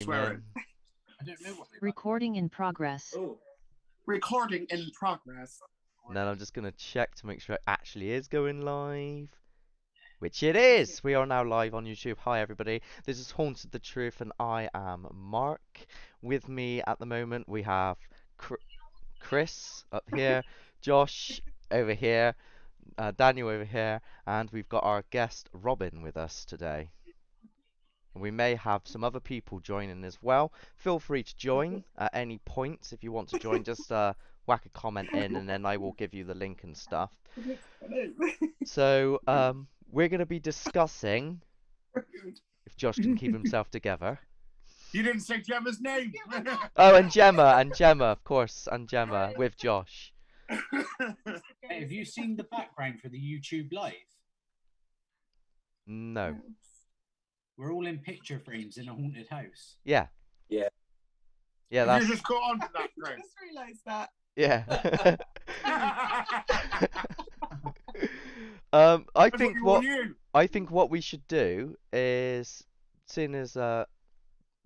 swearing. I don't know what they Recording in progress. Oh, recording in progress. And then I'm just gonna check to make sure it actually is going live. Which it is! We are now live on YouTube. Hi everybody, this is Haunted the Truth and I am Mark. With me at the moment we have Chris up here, Josh over here, Daniel over here, and we've got our guest Robin with us today. And we may have some other people joining as well. Feel free to join at any point if you want to join. Just whack a comment in and then I will give you the link and stuff. So we're going to be discussing, if Josh can keep himself together. You didn't say Gemma's name. Oh, and Gemma, of course, and Gemma with Josh. Hey, have you seen the background for the YouTube live? No. We're all in picture frames in a haunted house. Yeah. Yeah. Yeah, that's... You just got on to that, Chris. I just realised that. Yeah. I think what we should do is, seeing as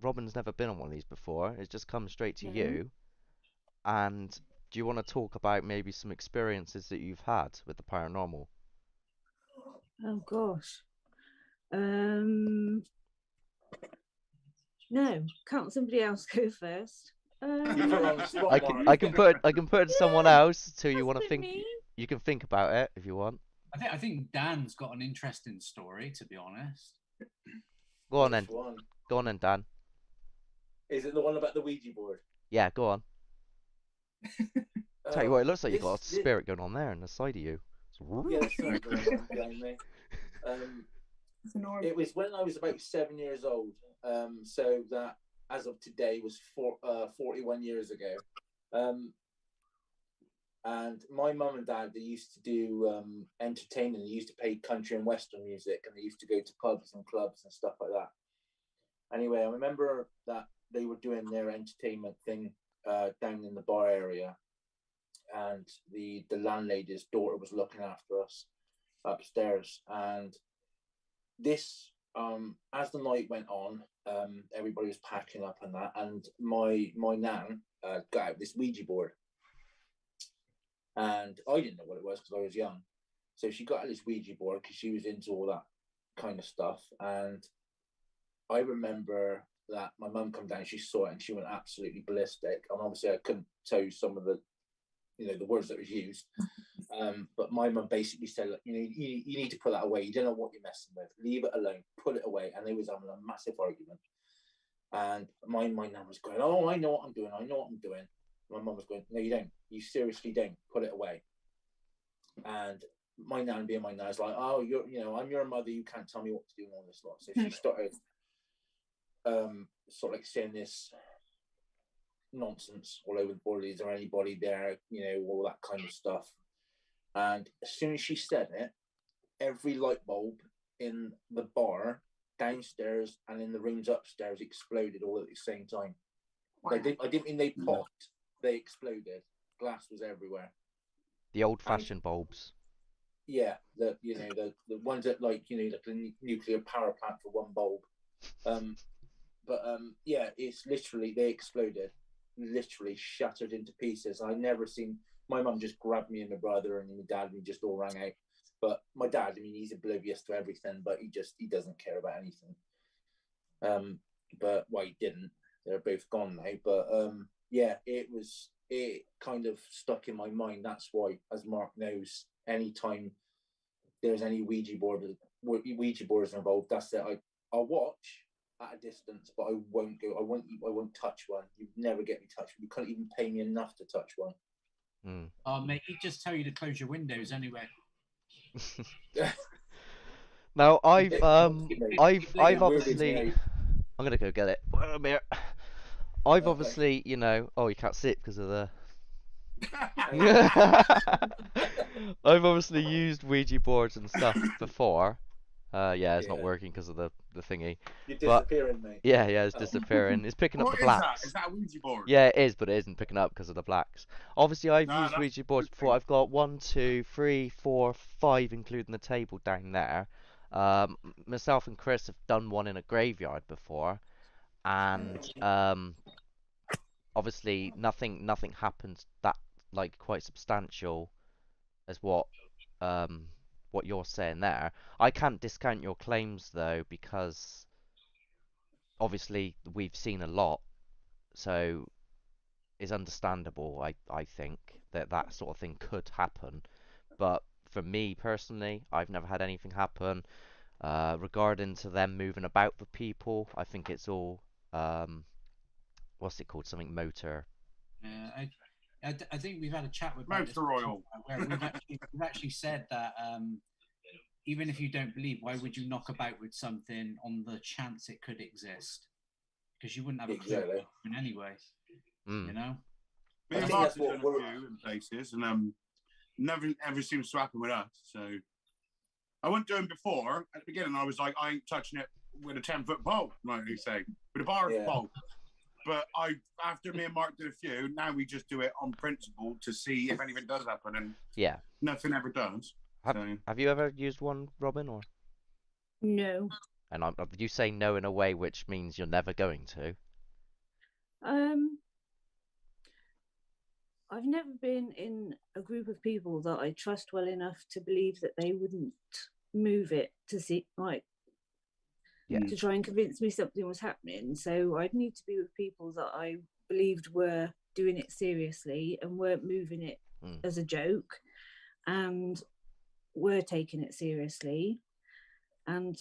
Robin's never been on one of these before, is just come straight to you. And do you want to talk about maybe some experiences that you've had with the paranormal? Oh gosh. No, can't somebody else go first? I can put it to someone else until you want to think. You can think about it if you want. I think Dan's got an interesting story, to be honest. Go on then. Go on then, Dan. Is it the one about the Ouija board? Yeah, go on. Tell you what, it looks like you've got a spirit going on there on the side of you. Yeah, that's not behind me. It was when I was about 7 years old. So that, as of today, was 41 years ago. And my mum and dad, they used to do entertaining. They used to play country and western music, and they used to go to pubs and clubs and stuff like that. Anyway, I remember that they were doing their entertainment thing down in the bar area, and the landlady's daughter was looking after us upstairs. And this, as the night went on, everybody was packing up and that, and my nan got out this Ouija board. And I didn't know what it was because I was young. So she got out this Ouija board because she was into all that kind of stuff. And I remember that my mum come down, she saw it and she went absolutely ballistic. And obviously I couldn't tell you some of the, the words that was used. But my mum basically said, look, you need to put that away. You don't know what you're messing with. Leave it alone. Put it away. And they was having a massive argument. And my nan was going, oh, I know what I'm doing. I know what I'm doing. My mum was going, no, you don't. You seriously don't. Put it away. And my nan, being my nan, is like, oh, I'm your mother. You can't tell me what to do and all this lot. So she started sort of like saying this nonsense all over the board. Is there anybody there? All that kind of stuff. And as soon as she said it, every light bulb in the bar downstairs and in the rooms upstairs exploded all at the same time. Wow. I didn't mean they popped. They exploded. Glass was everywhere. The old-fashioned bulbs. Yeah, the ones that like the nuclear power plant for one bulb. Yeah, it's literally they exploded, literally shattered into pieces. I never seen. My mum just grabbed me and my brother, and my dad, and we just all rang out. But my dad, he's oblivious to everything, but he doesn't care about anything. But he didn't. They're both gone now. But yeah, it kind of stuck in my mind. That's why, as Mark knows, anytime there's any Ouija boards involved, that's it. I'll watch at a distance, but I won't go. I won't touch one. You'd never get me touched. You can't even pay me enough to touch one. Oh, mate, he'd just tell you to close your windows anyway. Now I've obviously. I'm gonna go get it. I've obviously, oh, you can't sit because of the. I've obviously used Ouija boards and stuff before. Yeah, it's not working because of the thingy. You're disappearing, mate. Yeah, it's disappearing. It's picking up the blacks. Is that a Ouija board? Yeah, it is, but it isn't picking up because of the blacks. Obviously, I've used Ouija boards before. I've got 1, 2, 3, 4, 5, including the table down there. Myself and Chris have done one in a graveyard before, and obviously nothing happens that like quite substantial as what you're saying there. I can't discount your claims though, because obviously we've seen a lot, so it's understandable. I think that that sort of thing could happen, but for me personally, I've never had anything happen. Regarding to them moving about with people, I think it's all what's it called? Something motor. I think we've had a chat with Motor oil. where we've actually said that even if you don't believe, why would you knock about with something on the chance it could exist? Because you wouldn't have a clue Exactly. anyway. You know. Me and think Mark that's have done what a few in places, and never ever seems to happen with us. So I wouldn't do them before. At the beginning, I was like, I ain't touching it with a 10-foot pole, like they say, with a bar pole. But after me and Mark did a few, now we just do it on principle to see if anything does happen, and Yeah. nothing ever does. Have you ever used one, Robin, or? No. And you say no in a way which means you're never going to. I've never been in a group of people that I trust well enough to believe that they wouldn't move it to see, like, to try and convince me something was happening. So I'd need to be with people that I believed were doing it seriously and weren't moving it as a joke, and were taking it seriously. And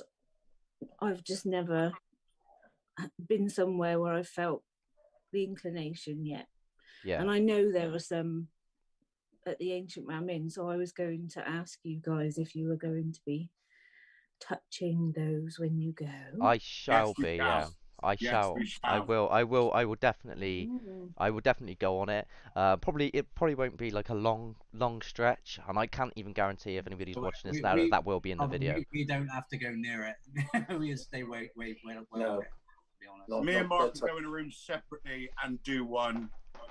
I've just never been somewhere where I felt the inclination yet. Yeah. And I know there are some at the Ancient Ram Inn, so I was going to ask you guys if you were going to be touching those when you go. I shall we be, shall. yeah. I Yes, shall. we shall. I will definitely. I will definitely go on it. It probably won't be like a long stretch, and I can't even guarantee if anybody's watching this now that will be in the video. We don't have to go near it. We stay way well. No. To be honest. Me and Mark can go in a room separately and do one.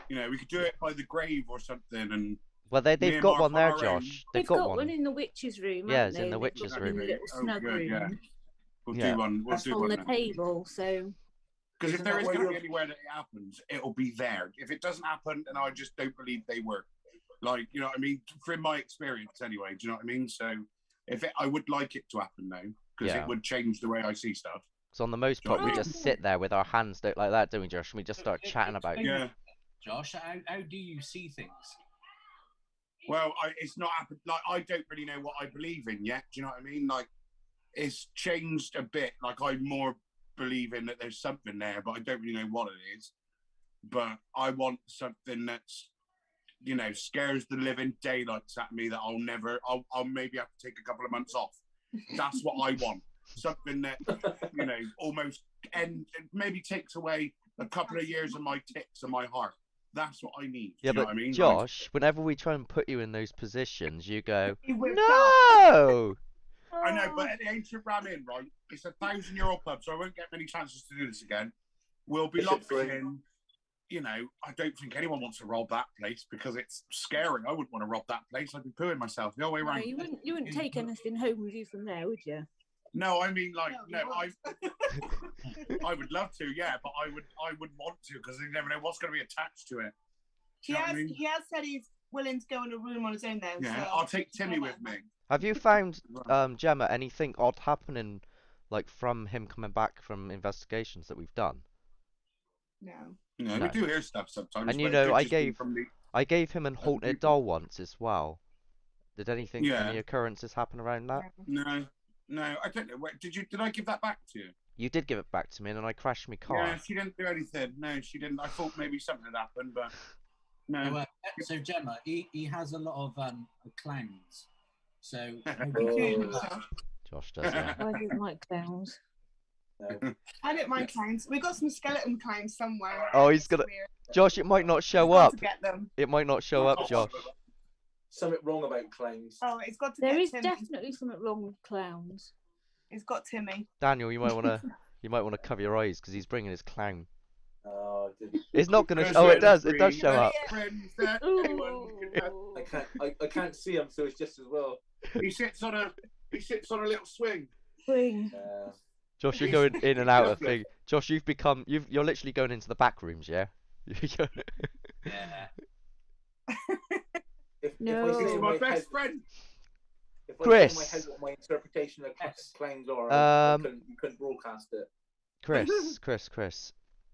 You know, we could do it by the grave or something, and well, they've got one there, Josh. They've got one in the witch's room. Yeah, it's they? in the They've witch's got room. a little snug room. Yeah. We'll do one. That's on the table, so. Because if there is going to be anywhere that it happens, it'll be there. If it doesn't happen, then I just don't believe they were. Like, you know what I mean? From my experience, anyway. Do you know what I mean? So, I would like it to happen though, because it would change the way I see stuff. So on the most part, we just sit there with our hands like that, don't we, Josh? And we just start chatting about. Yeah. Josh, how do you see things? Well, it's not happened. Like, I don't really know what I believe in yet. Do you know what I mean? Like, it's changed a bit. Like, I'm more believing that there's something there, but I don't really know what it is. But I want something that's, you know, scares the living daylights at me, that I'll maybe have to take a couple of months off. That's what I want. Something that, you know, almost maybe takes away a couple of years of my ticks and my heart. That's what I need. Yeah, do you know but what I mean? Josh, whenever we try and put you in those positions, you go, no! I know, but at the Ancient Ram Inn, right, it's a 1,000-year-old pub, so I won't get many chances to do this again. We'll be locked in. You know, I don't think anyone wants to rob that place because it's scary. I wouldn't want to rob that place. I'd be pooing myself the whole way around. No, you wouldn't take anything home with you from there, would you? No, I mean, like, I would love to, yeah, but I would want to, because you never know what's going to be attached to it. He has said he's willing to go in a room on his own now. Yeah, so. I'll take Timmy with me. Have you found, Gemma, anything odd happening, like from him coming back from investigations that we've done? No. No, we do hear stuff sometimes. And you know, I gave him a haunted doll once as well. Did any occurrences happen around that? No, I don't know. Did I give that back to you? You did give it back to me, and then I crashed my car. Yeah, she didn't do anything. No, she didn't. I thought maybe something had happened, but no. So Gemma, he has a lot of clowns. So Josh does, yeah. I don't like clowns. No. I don't mind clowns. We've got some skeleton clowns somewhere. Oh, he's gonna. Josh, it might not show up. Get them. It might not show up, Josh. Something wrong about clowns. Oh, it's got to. There get is Timmy. definitely something wrong with clowns. It's got Timmy. Daniel, you might want to cover your eyes because he's bringing his clown. Oh, I didn't. It's not gonna. Oh, it does. It does show up. I can't see him, so it's just as well. He sits on a little swing. Swing. Josh, you're going in and out of things. Josh, you're literally going into the back rooms, yeah? Yeah. No. If I say It's in my my best head, friend. if I Chris. say in my head what my interpretation of Yes. claims are, Um, you couldn't broadcast it. Chris.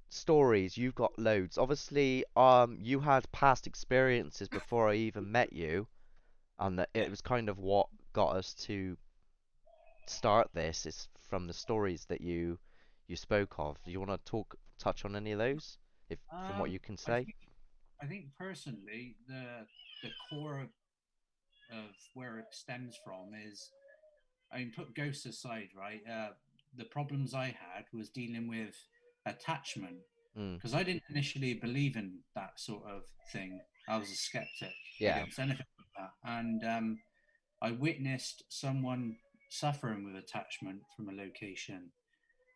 Stories, you've got loads. Obviously, you had past experiences before I even met you, and that it was kind of what got us to start this. It's from the stories that you spoke of. Do you want to touch on any of those, if from what you can say? I think personally, the core of where it stems from is, I mean, put ghosts aside, right? The problems I had was dealing with attachment, because I didn't initially believe in that sort of thing. I was a skeptic Yeah. against anything like that, and I witnessed someone suffering with attachment from a location,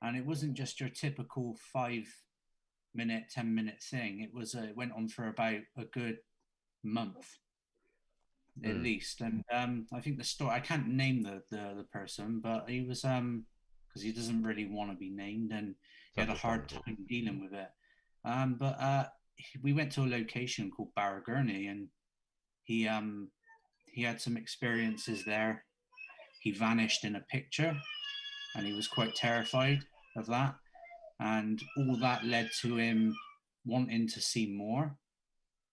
and it wasn't just your typical 5 minute, 10 minute thing. It went on for about a good month at least. And I think the story, I can't name the person, but he was because he doesn't really want to be named, and he had a hard time dealing with it. But we went to a location called Barragurney, and he had some experiences there. He vanished in a picture, and he was quite terrified of that. And all that led to him wanting to see more.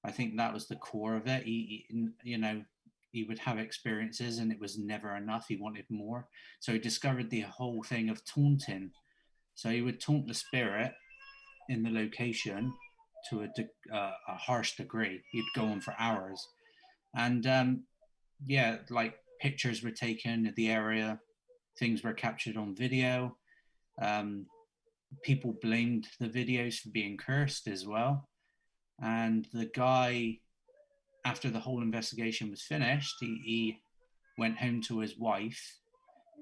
I think that was the core of it. He would have experiences and it was never enough. He wanted more. So he discovered the whole thing of taunting. So he would taunt the spirit in the location to a harsh degree. He'd go on for hours. And like pictures were taken of the area, things were captured on video. People blamed the videos for being cursed as well. And the guy, after the whole investigation was finished, he went home to his wife.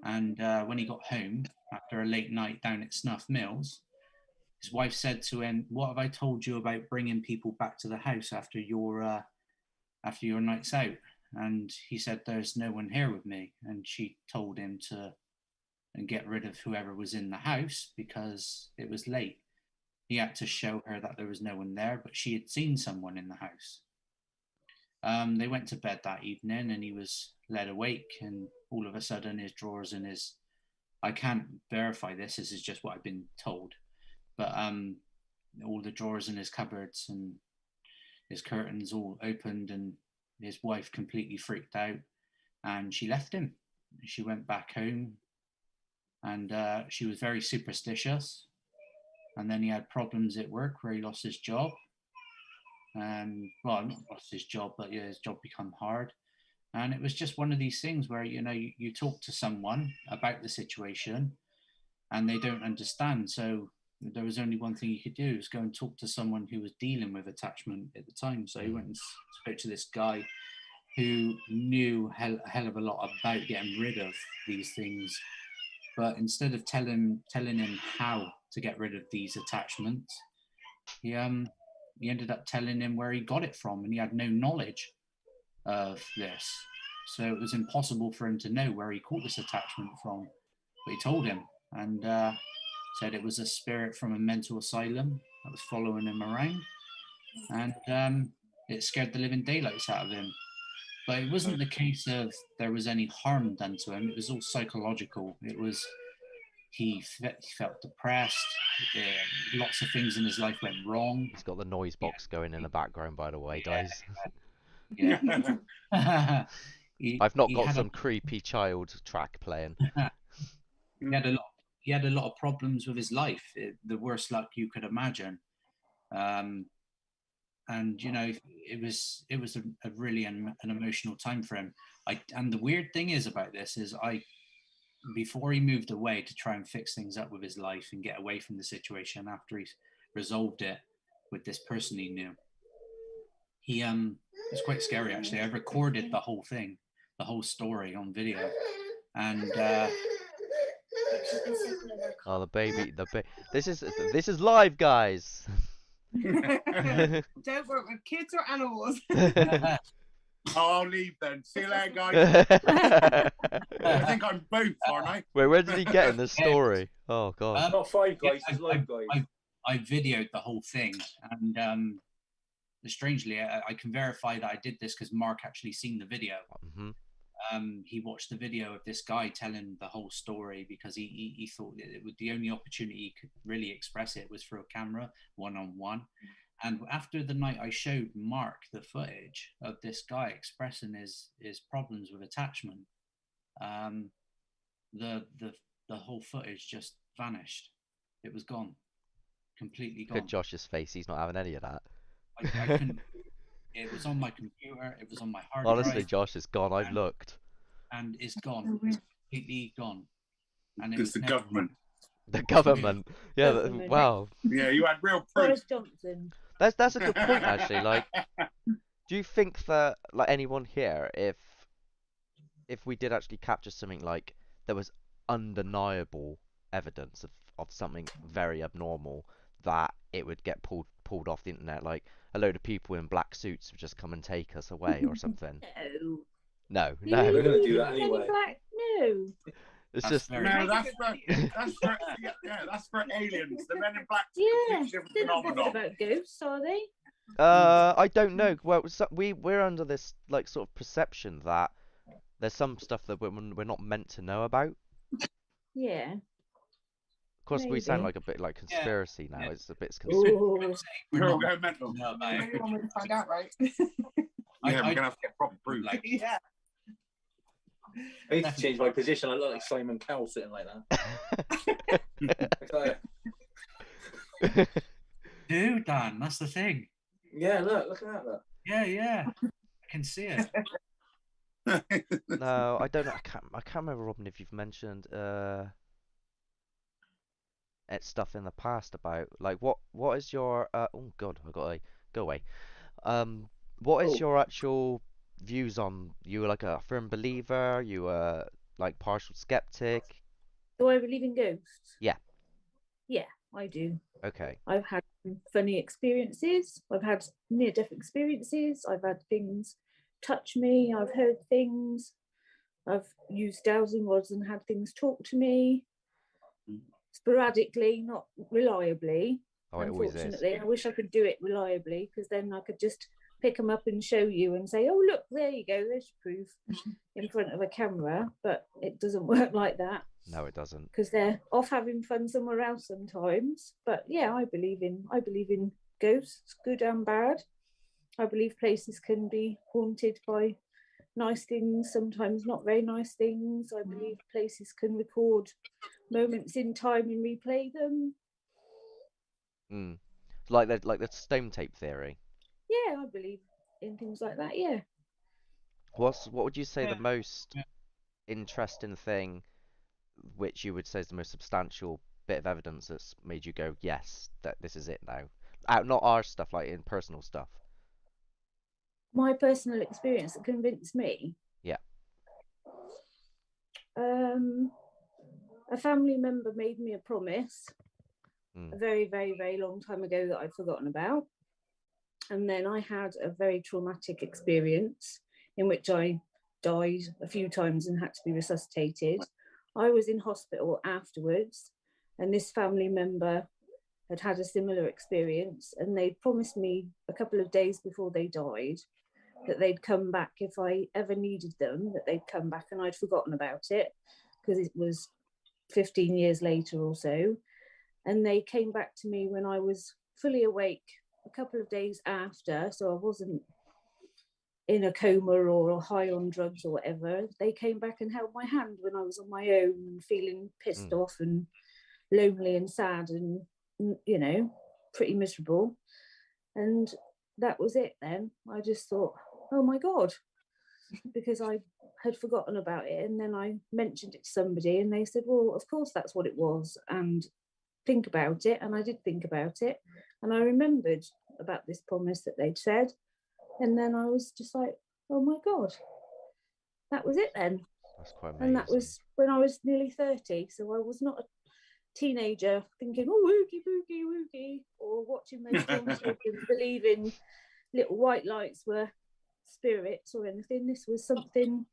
And when he got home after a late night down at Snuff Mills, his wife said to him, "What have I told you about bringing people back to the house after your nights out?" And he said, "There's no one here with me." And she told him to get rid of whoever was in the house because it was late. He had to show her that there was no one there, but she had seen someone in the house. They went to bed that evening and he was led awake, and all of a sudden his drawers and his, I can't verify this is just what I've been told, but all the drawers in his cupboards and his curtains all opened, and his wife completely freaked out and she left him. She went back home, and she was very superstitious. And then he had problems at work where he lost his job. Well, not lost his job, but yeah, his job became hard. And it was just one of these things where, you talk to someone about the situation and they don't understand. So there was only one thing you could do, is go and talk to someone who was dealing with attachment at the time. So he went and spoke to this guy who knew a hell of a lot about getting rid of these things. But instead of telling him how to get rid of these attachments, he ended up telling him where he got it from, and he had no knowledge of this. So it was impossible for him to know where he caught this attachment from. But he told him, and said it was a spirit from a mental asylum that was following him around. And it scared the living daylights out of him. But it wasn't the case of there was any harm done to him. It was all psychological. It was, he felt depressed. Lots of things in his life went wrong. He's got the noise box going in the background, by the way, guys. Yeah. I've not got some creepy child track playing. He had a lot of problems with his life, the worst luck you could imagine. And it was a really an emotional time for him. And the weird thing is about this is, before he moved away to try and fix things up with his life and get away from the situation after he resolved it with this person he knew, he it's quite scary actually. I recorded the whole thing, the whole story on video, and oh, the baby, this is live, guys. Don't work with kids or animals. Oh, I'll leave then. See you later, guys. I Wait, think I'm both, aren't I? where did he get in the story? Oh god. Not Five Guys, Yeah, it's Live Guys. I videoed the whole thing, and strangely, I can verify that I did this because Mark actually seen the video. hmm He watched the video of this guy telling the whole story because he thought that it was the only opportunity he could really express it was through a camera, one-on-one. And after the night I showed Mark the footage of this guy expressing his problems with attachment, the whole footage just vanished. It was gone, completely Look at gone. Josh's face. He's not having any of that. I couldn't. It was on my computer. It was on my hard Honestly, drive, Josh is gone. I've looked. and it's gone. It's completely gone. And it It's was the never- government. The government. Yeah. Government. Wow. Yeah, you had real proof. Boris Johnson. That's a good point actually. Like, do you think that like anyone here, if we did actually capture something like there was undeniable evidence of something very abnormal, that it would get pulled off the internet, like a load of people in black suits would just come and take us away or something? No. No, You no. really They're gonna believe do in that any anyway. black? No. It's That's just very- No, that's for that's for aliens. The Men in Black. Yeah. Different They're not bothered phenomenon. about ghosts, are they? I don't know. Well, we're under this like sort of perception that there's some stuff that we're not meant to know about. Yeah. Of course, we sound Maybe. like a bit like conspiracy now. Yeah. It's a bit Ooh. We're We're all not going mental. know about it. Maybe one way to find out, right? Yeah, I- we're gonna have to get proper proof. Like, Yeah. I need to change my position. I look like Simon Cowell sitting like that. I tell you. do Dan? That's the thing. Yeah, look at that. Look. Yeah. I can see it. No, I don't know. I can't remember, Robin, if you've mentioned stuff in the past about like what is your oh god, I got to go away. What is your actual views on, you were like a firm believer, you were like partial skeptic? Do I believe in ghosts? Yeah. Yeah, I do. Okay. I've had funny experiences. I've had near-death experiences. I've had things touch me. I've heard things. I've used dowsing rods and had things talk to me. Sporadically, not reliably. Oh, it always is. Unfortunately, I wish I could do it reliably, because then I could just pick them up and show you and say, "Oh, look, there you go. There's proof," in front of a camera. But it doesn't work like that, No, it doesn't. because they're off having fun somewhere else sometimes. But yeah, I believe in ghosts, good and bad. I believe places can be haunted by nice things, sometimes not very nice things. I believe places can record moments in time and replay them. Like the stone tape theory. Yeah, I believe in things like that. Yeah. What would you say Yeah. the most Yeah. interesting thing, which you would say is the most substantial bit of evidence that's made you go, yes, that this is it now? Not our stuff, like in personal stuff. My personal experience that convinced me. Yeah. A family member made me a promise a Mm. very, very, very long time ago that I'd forgotten about. And then I had a very traumatic experience in which I died a few times and had to be resuscitated. I was in hospital afterwards, and this family member had had a similar experience, and they promised me a couple of days before they died that they'd come back if I ever needed them, that they'd come back, and I'd forgotten about it because it was 15 years later or so. And they came back to me when I was fully awake a couple of days after, so I wasn't in a coma or high on drugs or whatever. They came back and held my hand when I was on my own and feeling pissed off and lonely and sad and, you know, pretty miserable. And that was it then. I just thought, oh my God, because I had forgotten about it. And then I mentioned it to somebody and they said, well, of course that's what it was. And think about it. And I did think about it. And I remembered about this promise that they'd said. And then I was just like, oh my God, that was it then. That's quite amazing. And that was when I was nearly 30. So I was not a teenager thinking, oh, woogie, woogie, woogie, or watching those films and believing little white lights were spirits or anything. This was something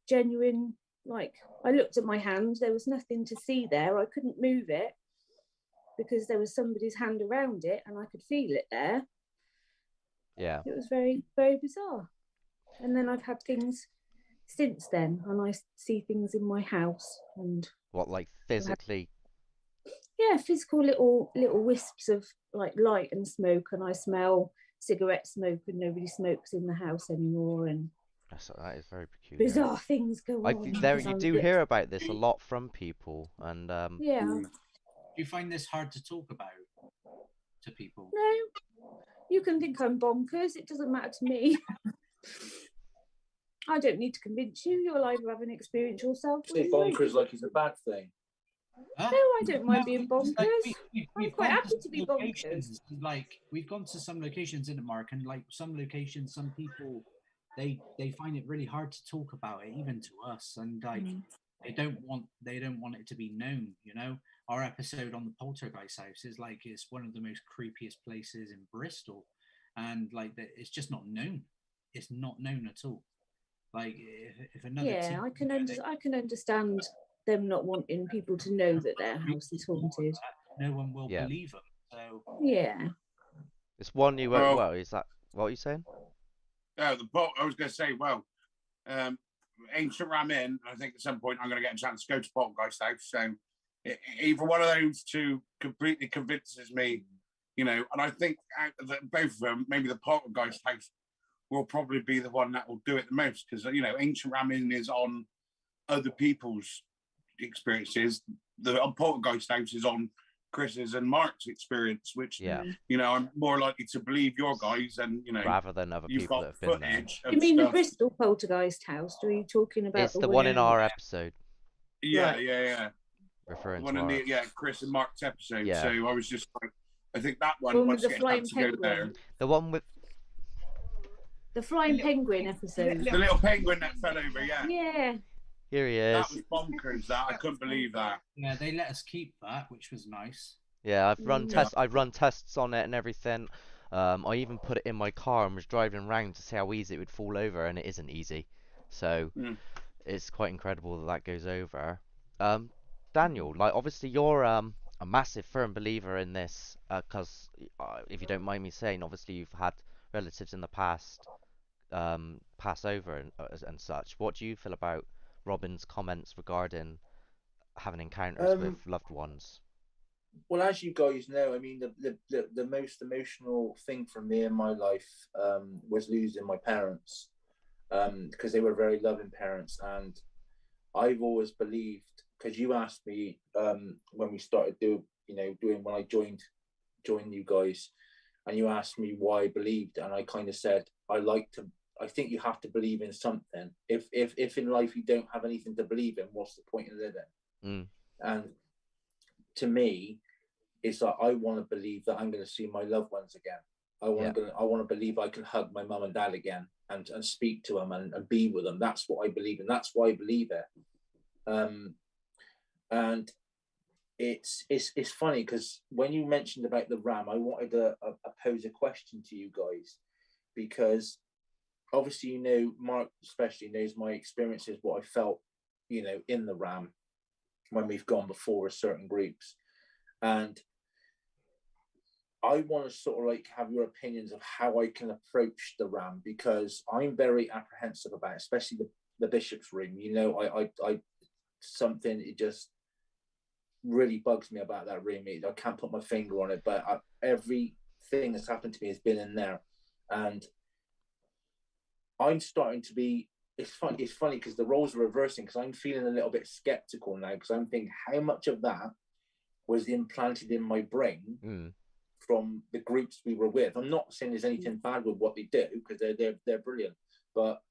genuine. Like, I looked at my hand, there was nothing to see there. I couldn't move it because there was somebody's hand around it and I could feel it there. Yeah. It was very, very bizarre. And then I've had things since then, and I see things in my house. And what, like physically? Yeah, physical little wisps of like light and smoke, and I smell cigarette smoke, and nobody smokes in the house anymore. And that is very peculiar. Bizarre things go on. You do hear about this a lot from people, and yeah. Do you find this hard to talk about to people? No, you can think I'm bonkers. It doesn't matter to me. I don't need to convince you. You'll either have an experience yourself. Say bonkers like it's a bad thing. Huh? No, I don't mind being bonkers. Like I'm quite happy to be bonkers. Like, we've gone to some locations in the Mark, and like some locations, some people they find it really hard to talk about it, even to us, and like they don't want it to be known. You know, our episode on the Poltergeist house is like, it's one of the most creepiest places in Bristol, and like it's just not known. It's not known at all. Like if another team, I can understand them not wanting people to know that their house is haunted. No one will believe them. So yeah, it's one new. Well, is that what are you saying? I was going to say, Ancient Ram Inn. I think at some point I'm going to get a chance to go to Poltergeist House. So either one of those two completely convinces me, you know. And I think out of both of them, maybe the Poltergeist House will probably be the one that will do it the most, because you know Ancient Ram Inn is on other people's experiences. The Poltergeist House is on Chris's and Mark's experience, which you know, I'm more likely to believe your guys, and you know, rather than other people that have been there. You mean the Bristol Poltergeist House? Or are you talking about it's the one in our episode? Yeah, right. yeah. Referring one to in our... Chris and Mark's episode. Yeah. So I was just like, I think that one once the get flying to go there. The one with the flying penguin episode. The little penguin that fell over. Yeah. Yeah. Here he is. That was bonkers. That I couldn't believe that. Yeah, they let us keep that, which was nice. Yeah, I've run tests on it and everything. I even put it in my car and was driving around to see how easy it would fall over, and it isn't easy. So it's quite incredible that goes over. Daniel, like obviously you're a massive firm believer in this, because if you don't mind me saying, obviously you've had relatives in the past pass over and such. What do you feel about Robin's comments regarding having encounters with loved ones? Well, as you guys know, I mean, the most emotional thing for me in my life was losing my parents, because they were very loving parents. And I've always believed, because you asked me when we started when I joined you guys, and you asked me why I believed, and I kind of said, I think you have to believe in something. If in life you don't have anything to believe in, what's the point of living? And to me, it's like, I want to believe that I'm going to see my loved ones again. I want to believe I can hug my mum and dad again and speak to them and be with them. That's what I believe in. That's why I believe it. And it's funny, because when you mentioned about the ram, I wanted to pose a question to you guys, because obviously, you know, Mark especially knows my experiences, what I felt, you know, in the ram when we've gone before with certain groups. And I want to sort of like have your opinions of how I can approach the ram, because I'm very apprehensive about it, especially the bishop's room. You know, I something, it just really bugs me about that room. I can't put my finger on it, but everything that's happened to me has been in there. And I'm starting to be, it's funny because the roles are reversing, because I'm feeling a little bit skeptical now, because I'm thinking how much of that was implanted in my brain from the groups we were with. I'm not saying there's anything bad with what they do, because they're brilliant, but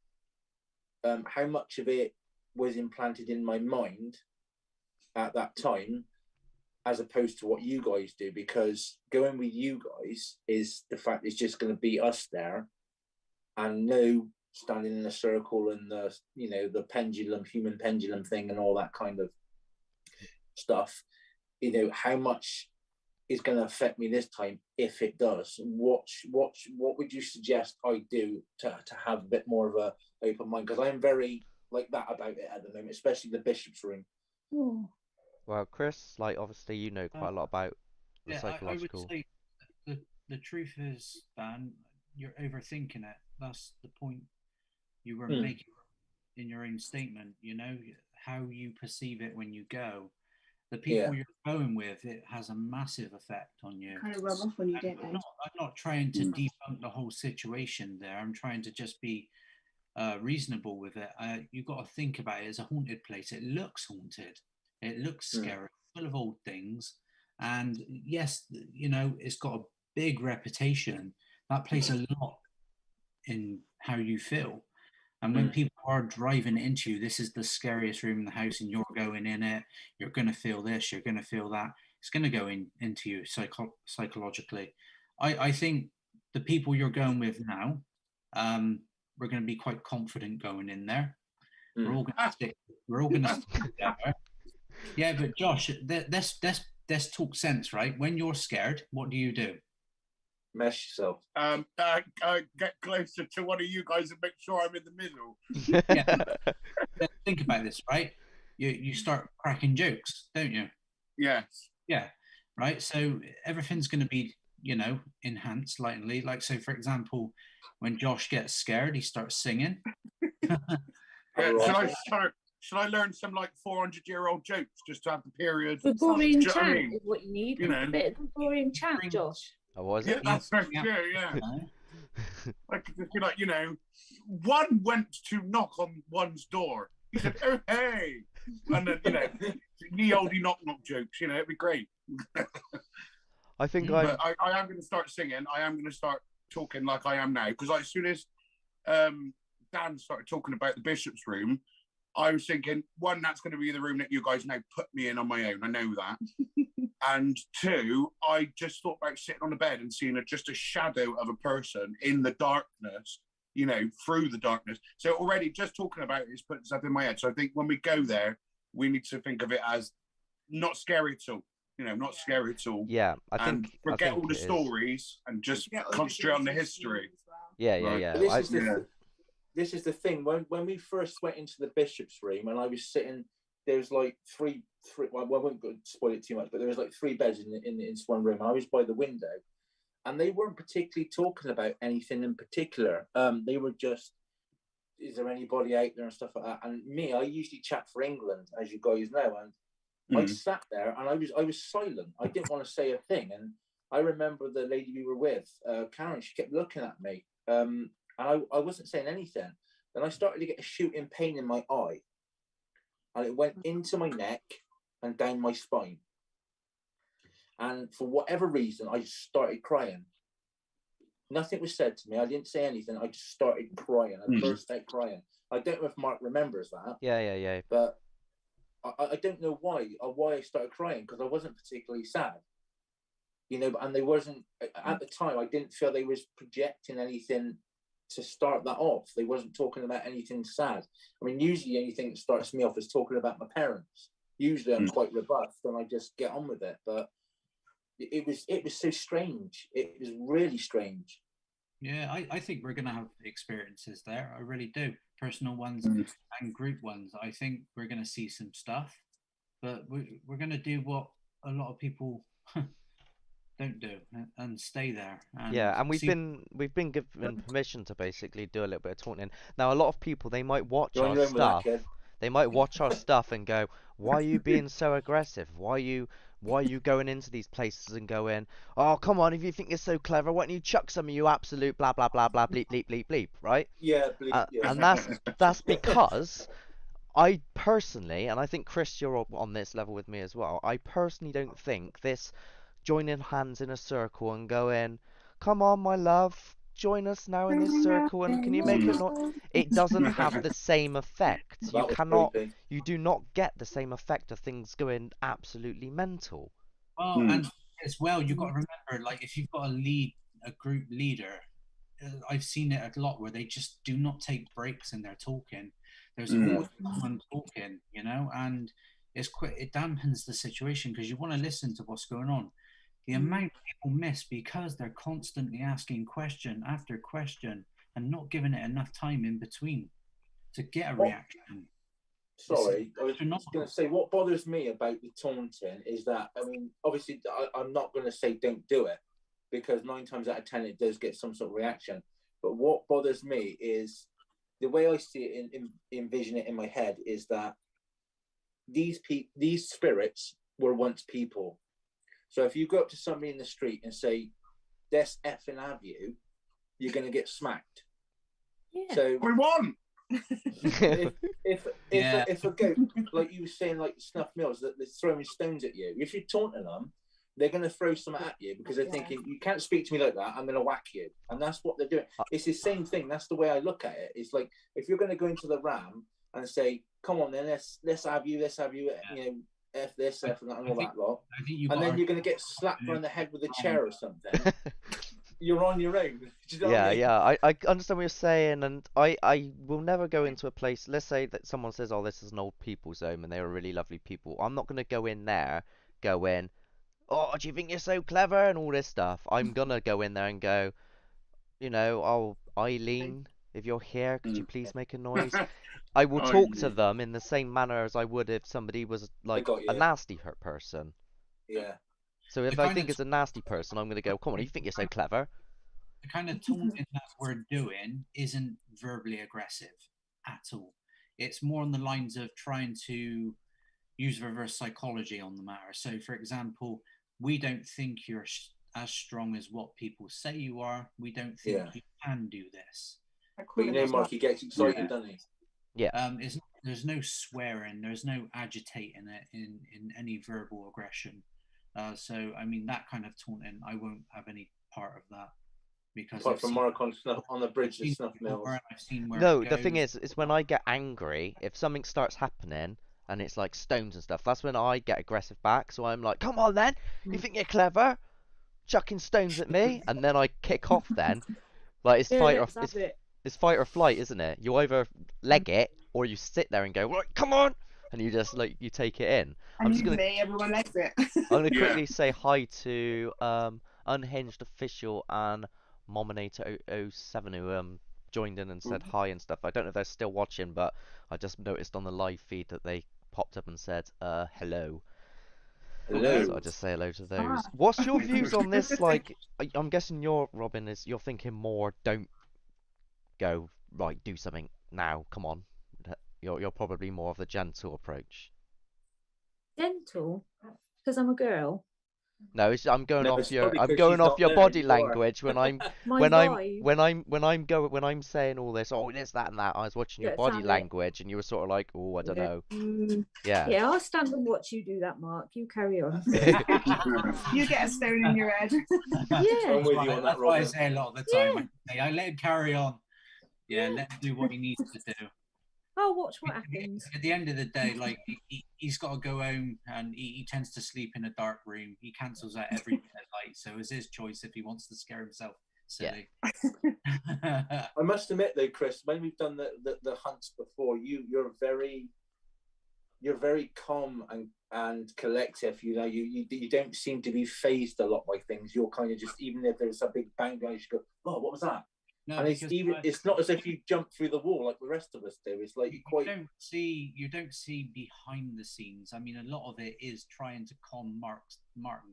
how much of it was implanted in my mind at that time, as opposed to what you guys do, because going with you guys is the fact it's just going to be us there, and no standing in a circle and the pendulum, human pendulum thing and all that kind of stuff. You know, how much is going to affect me this time if it does. What would you suggest I do to have a bit more of a open mind? Because I'm very like that about it at the moment, especially the bishop's room. Oh. Well, Chris, like obviously you know quite a lot about the Yeah, I would psychological. say the truth is, Dan, you're overthinking it. That's the point you were making in your own statement. You know how you perceive it when you go. The people you're going with, it has a massive effect on you. Kind of rub off on you, don't they? I'm not trying to debunk the whole situation there. I'm trying to just be reasonable with it. You've got to think about it as a haunted place. It looks haunted. It looks scary, full of old things. And yes, you know, it's got a big reputation. That plays a lot in how you feel. And when people are driving into you, this is the scariest room in the house, and you're going in it, you're going to feel this, you're going to feel that. It's going to go into you psychologically. I think the people you're going with now, we're going to be quite confident going in there. We're all going to stick. We're all going to stick together. Yeah, but Josh, let's talk sense, right? When you're scared, what do you do? Mesh yourself. Get closer to one of you guys and make sure I'm in the middle. Yeah. Think about this, right? You start cracking jokes, don't you? Yes. Yeah. Right. So everything's going to be, you know, enhanced slightly. Like, so for example, when Josh gets scared, he starts singing. Should I learn some like 400-year-old jokes just to have the period? Gregorian chant is what you need. You know, a bit of Gregorian chant, Josh. Oh, was yeah, it? that's true. Yeah. I could just be like, you know, one went to knock on one's door. He said, "Oh hey," and then, you know, the oldie knock jokes. You know, it'd be great. I think But I am going to start singing. I am going to start talking like I am now, because as soon as Dan started talking about the bishop's room, I was thinking, one, that's going to be the room that you guys now put me in on my own. I know that. And two, I just thought about sitting on the bed and seeing just a shadow of a person in the darkness, you know, through the darkness. So already just talking about it is putting stuff in my head. So I think when we go there, we need to think of it as not scary at all. You know, not scary at all. Yeah, I and think forget all the stories and just concentrate on the history. Yeah. This is the thing. When we first went into the bishop's room, and I was sitting, there was like three. Well, I won't spoil it too much, but there was like three beds in this one room. I was by the window, and they weren't particularly talking about anything in particular. They were just, is there anybody out there and stuff like that. And me, I usually chat for England, as you guys know, and I sat there and I was silent. I didn't want to say a thing. And I remember the lady we were with, Karen. She kept looking at me. And I wasn't saying anything. Then I started to get a shooting pain in my eye. And it went into my neck and down my spine. And for whatever reason, I just started crying. Nothing was said to me. I didn't say anything. I just started crying. I burst out crying. I don't know if Mark remembers that. Yeah. But I don't know why I started crying, because I wasn't particularly sad. You know, and they wasn't, at the time, I didn't feel they was projecting anything to start that off. They wasn't talking about anything sad. I mean, usually anything that starts me off is talking about my parents. Usually I'm quite robust and I just get on with it. But it was so strange. It was really strange. Yeah, I think we're going to have experiences there. I really do. Personal ones and group ones. I think we're going to see some stuff, but we're going to do what a lot of people don't do and stay there. And we've been given permission to basically do a little bit of talking. Now, a lot of people, they might watch our stuff. They might watch our stuff and go, "Why are you being so aggressive? Why are you going into these places and going, oh, come on, if you think you're so clever, why don't you chuck some of you absolute blah blah blah blah bleep bleep bleep bleep," right? Yeah, bleep, yeah. And that's because I personally, and I think Chris, you're on this level with me as well, I personally don't think this joining hands in a circle and going, "Come on, my love, join us now in this circle, and can you make it not?" It doesn't have the same effect. You do not get the same effect of things going absolutely mental. Well, and as well, you've got to remember, like, if you've got a group leader, I've seen it a lot where they just do not take breaks in their talking. There's always someone talking, you know, and it dampens the situation because you want to listen to what's going on. The amount people miss because they're constantly asking question after question and not giving it enough time in between to get a reaction. Sorry, I was going to say, what bothers me about the taunting is that, I mean, obviously, I'm not going to say don't do it, because 9 times out of 10 it does get some sort of reaction. But what bothers me is the way I see it, envision it in my head, is that these spirits were once people. So if you go up to somebody in the street and say, "This effing have you," you're going to get smacked. Yeah. So We won. if a goat, like you were saying, like Snuff Mills, that they're throwing stones at you, if you're taunting them, they're going to throw something at you because they're thinking, you can't speak to me like that, I'm going to whack you. And that's what they're doing. It's the same thing. That's the way I look at it. It's like, if you're going to go into the ram and say, come on then, let's have you, you know, F this, F and that, and all that lot, and then you're going to get slapped around the head with a chair or something, you're on your own. Do you know what I mean? I understand what you're saying, and I will never go into a place. Let's say that someone says, "Oh, this is an old people's home," and they were really lovely people. I'm not gonna go in there, "Oh, do you think you're so clever?" and all this stuff. I'm gonna go in there and go, "Oh, Eileen, if you're here, could you please make a noise?" I will talk to them in the same manner as I would if somebody was like a nasty hurt person. Yeah. So if I think it's a nasty person, I'm going to go, "Come on, you think you're so clever?" The kind of taunting that we're doing isn't verbally aggressive at all. It's more on the lines of trying to use reverse psychology on the matter. So, for example, we don't think you're as strong as what people say you are. We don't think you can do this. But you know, Mark, he gets excited, doesn't he? Yeah. There's no swearing. There's no agitating it in any verbal aggression. So, I mean, that kind of taunting, I won't have any part of that. Because apart from Mark on the bridge of Snuff Mills. No, the thing is when I get angry, if something starts happening and it's like stones and stuff, that's when I get aggressive back. So I'm like, "Come on then, you think you're clever? Chucking stones at me," and then I kick off. Then, like it's fight or flight, isn't it? You either leg it or you sit there and go, "Right, come on," and you just like you take it in. And usually everyone legs it. I'm gonna quickly say hi to Unhinged Official and Mominator007 who joined in and said hi and stuff. I don't know if they're still watching, but I just noticed on the live feed that they popped up and said hello. Hello. So I just say hello to those. What's your views on this? Like, I'm guessing you're thinking more. Don't go right. Do something now. Come on. You're probably more of the gentle approach. Gentle, because I'm a girl. No, I'm going off your body language when I'm saying all this. Oh, this, that, and that. I was watching your body language, and you were sort of like, "Oh, I don't know." Yeah, I'll stand and watch you do that, Mark. You carry on. You get a stone in your head. I'm with you on that, that's why I say a lot of the time. I let him carry on. Yeah, let him do what he needs to do. I'll watch what happens. At the end of the day, like he's got to go home, and he tends to sleep in a dark room. He cancels out every bit of light, so it's his choice if he wants to scare himself silly. Yeah. I must admit though, Chris, when we've done the hunts before, you're very calm and collective. You know, you don't seem to be fazed a lot by things. You're kind of just, even if there's a big bang, you just go, "Oh, what was that?" No, and it's not as if you jump through the wall like the rest of us do. It's like you don't see behind the scenes. I mean, a lot of it is trying to calm Mark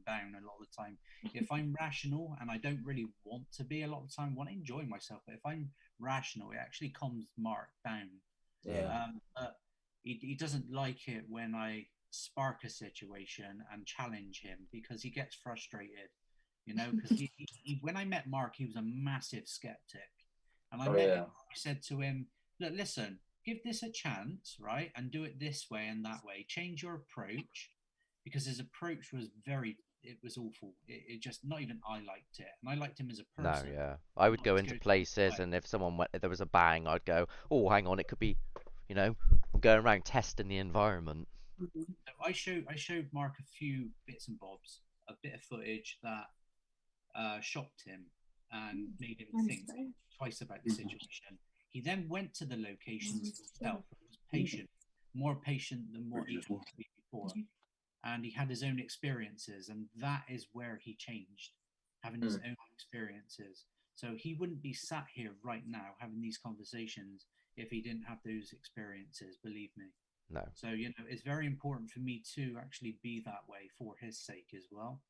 down a lot of the time. If I'm rational, and I don't really want to be a lot of the time, I want to enjoy myself, but if I'm rational, it actually calms Mark down. Yeah. But he doesn't like it when I spark a situation and challenge him, because he gets frustrated. You know, because when I met Mark, he was a massive skeptic. And I met him, I said to him, "Look, listen, give this a chance, right? And do it this way and that way. Change your approach," because his approach was it was awful. It just, not even I liked it. And I liked him as a person. No, yeah. I would go into places, and if there was a bang, I'd go, "Oh, hang on, it could be, I'm going around testing the environment." So I showed Mark a few bits and bobs, a bit of footage that shocked him and made him think twice about the situation. He then went to the locations himself and was patient, more patient than what he had to be before. and he had his own experiences, and that is where he changed, having his own experiences. So he wouldn't be sat here right now having these conversations if he didn't have those experiences, believe me. No. So, you know, it's very important for me to actually be that way for his sake as well.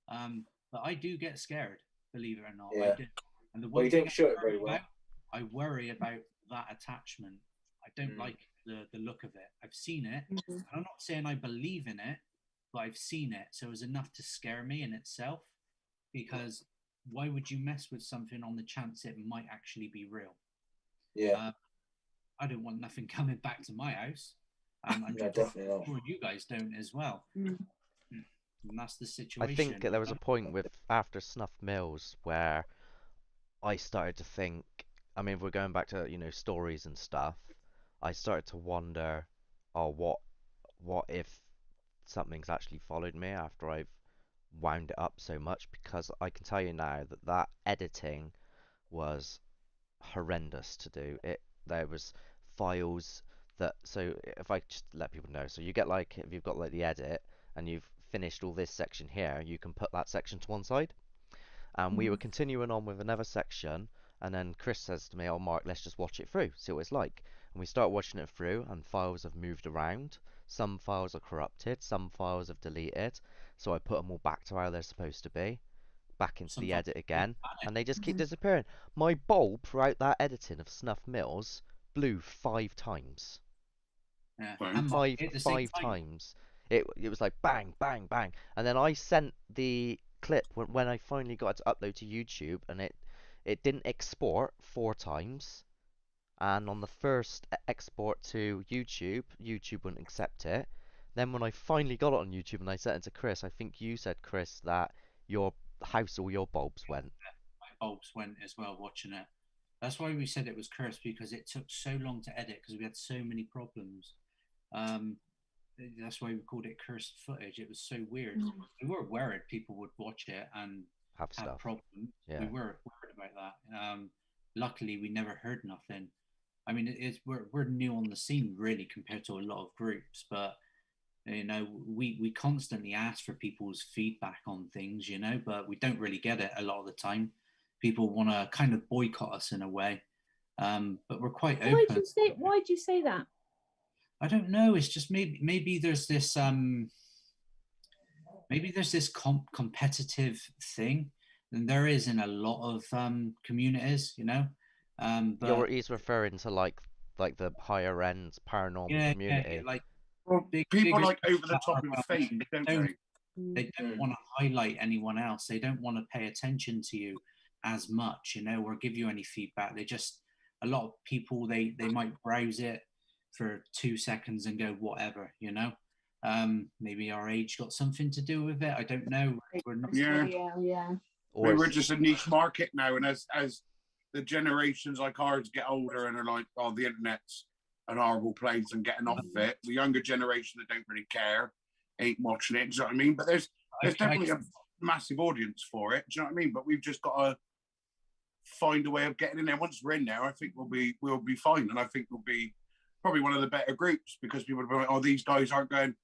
But I do get scared, believe it or not. Yeah. I do. And the Well, one you thing don't show it very well. I worry about that attachment. I don't like the look of it. I've seen it. And I'm not saying I believe in it, but I've seen it. So it's enough to scare me in itself, because why would you mess with something on the chance it might actually be real? Yeah. I don't want nothing coming back to my house. I'm No, definitely not. sure you guys don't as well. And that's the situation. I think there was a point with after Snuff Mills where I started to think, I mean, if we're going back to, you know, stories and stuff, I started to wonder, oh, what if something's actually followed me after I've wound it up so much? Because I can tell you now that that editing was horrendous to do. There was files that, so if I just let people know, so you get like, if you've got like the edit and you've finished all this section here, you can put that section to one side. And we were continuing on with another section, and then Chris says to me, oh Mark, let's just watch it through, see what it's like. And we start watching it through, and files have moved around. Some files are corrupted, some files have deleted, so I put them all back to how they're supposed to be, back into the edit again, and they just keep disappearing. My bulb throughout that editing of Snuff Mills blew 5 times. Yeah. Five times. It was like bang, bang, bang. And then I sent the clip when I finally got it to upload to YouTube, and it didn't export 4 times. And on the first export to YouTube, YouTube wouldn't accept it. Then when I finally got it on YouTube and I sent it to Chris, I think you said, Chris, that your house, all your bulbs went. My bulbs went as well watching it. That's why we said it was cursed, because it took so long to edit because we had so many problems. That's why we called it cursed footage. It was so weird. We were worried people would watch it and have problems. Yeah. We were worried about that. Luckily, we never heard nothing. I mean, we're new on the scene really compared to a lot of groups, but you know, we constantly ask for people's feedback on things, you know, but we don't really get it a lot of the time. People want to kind of boycott us in a way, but we're quite open. Why do you say that? I don't know. It's just maybe there's this competitive thing, and there is in a lot of communities, you know. But He's referring to like the higher end paranormal community. Yeah, like people like over the top of fame, don't they? They don't want to highlight anyone else. They don't want to pay attention to you as much, you know, or give you any feedback. A lot of people, they might browse it for 2 seconds and go whatever, you know. Maybe our age got something to do with it. I don't know. We're not. Yeah. We're just a niche market now, and as the generations like ours get older and are like, oh, the internet's an horrible place and getting off of it, the younger generation that don't really care ain't watching it. Do you know what I mean? But there's definitely a massive audience for it. Do you know what I mean? But we've just got to find a way of getting in there. Once we're in there, I think we'll be fine, and I think we'll be probably one of the better groups, because people will be like, oh, these guys aren't going,